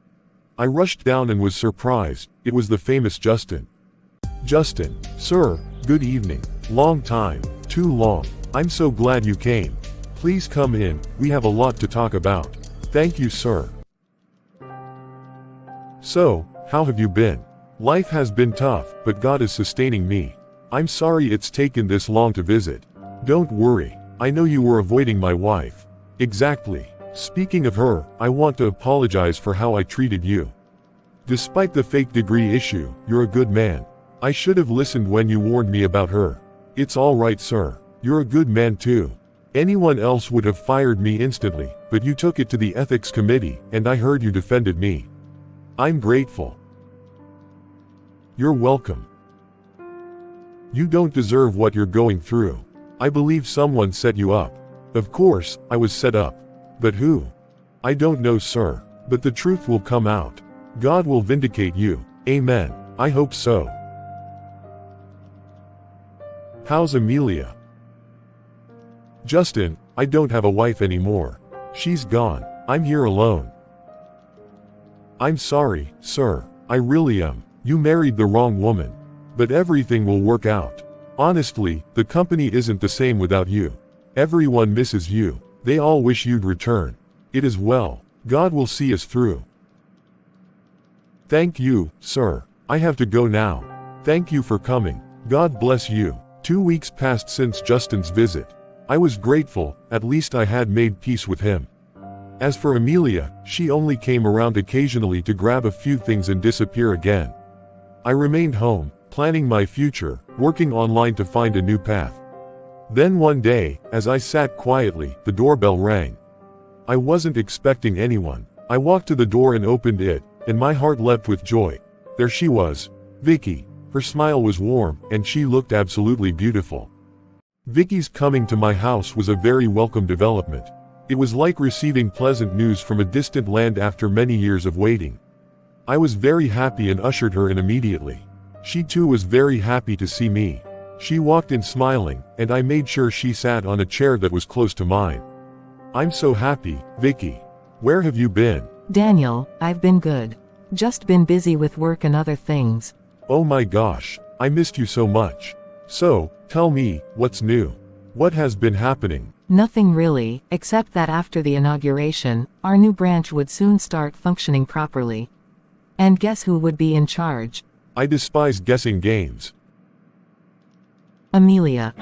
I rushed down and was surprised. It was the famous Justin. Justin, sir, good evening. Long time, too long. I'm so glad you came. Please come in, we have a lot to talk about. Thank you, sir. So, how have you been? Life has been tough, but God is sustaining me. I'm sorry it's taken this long to visit. Don't worry, I know you were avoiding my wife. Exactly. Speaking of her, I want to apologize for how I treated you. Despite the fake degree issue, you're a good man. I should have listened when you warned me about her. It's all right, sir. You're a good man too. Anyone else would have fired me instantly, but you took it to the ethics committee, and I heard you defended me. I'm grateful. You're welcome. You don't deserve what you're going through. I believe someone set you up. Of course, I was set up. But who? I don't know, sir. But the truth will come out. God will vindicate you. Amen. I hope so. How's Amelia? Justin, I don't have a wife anymore. She's gone. I'm here alone. I'm sorry, sir. I really am. You married the wrong woman. But everything will work out. Honestly, the company isn't the same without you. Everyone misses you. They all wish you'd return. It is well. God will see us through. Thank you, sir. I have to go now. Thank you for coming. God bless you. 2 weeks passed since Justin's visit. I was grateful, at least I had made peace with him. As for Amelia, she only came around occasionally to grab a few things and disappear again. I remained home, planning my future, working online to find a new path. Then one day, as I sat quietly, the doorbell rang. I wasn't expecting anyone. I walked to the door and opened it, and my heart leapt with joy. There she was, Vicky. Her smile was warm, and she looked absolutely beautiful. Vicky's coming to my house was a very welcome development. It was like receiving pleasant news from a distant land after many years of waiting. I was very happy and ushered her in immediately. She too was very happy to see me. She walked in smiling, and I made sure she sat on a chair that was close to mine. I'm so happy, Vicky. Where have you been? Daniel, I've been good. Just been busy with work and other things. Oh my gosh, I missed you so much. So, tell me, what's new? What has been happening? Nothing really, except that after the inauguration, our new branch would soon start functioning properly. And guess who would be in charge? I despise guessing games. Amelia.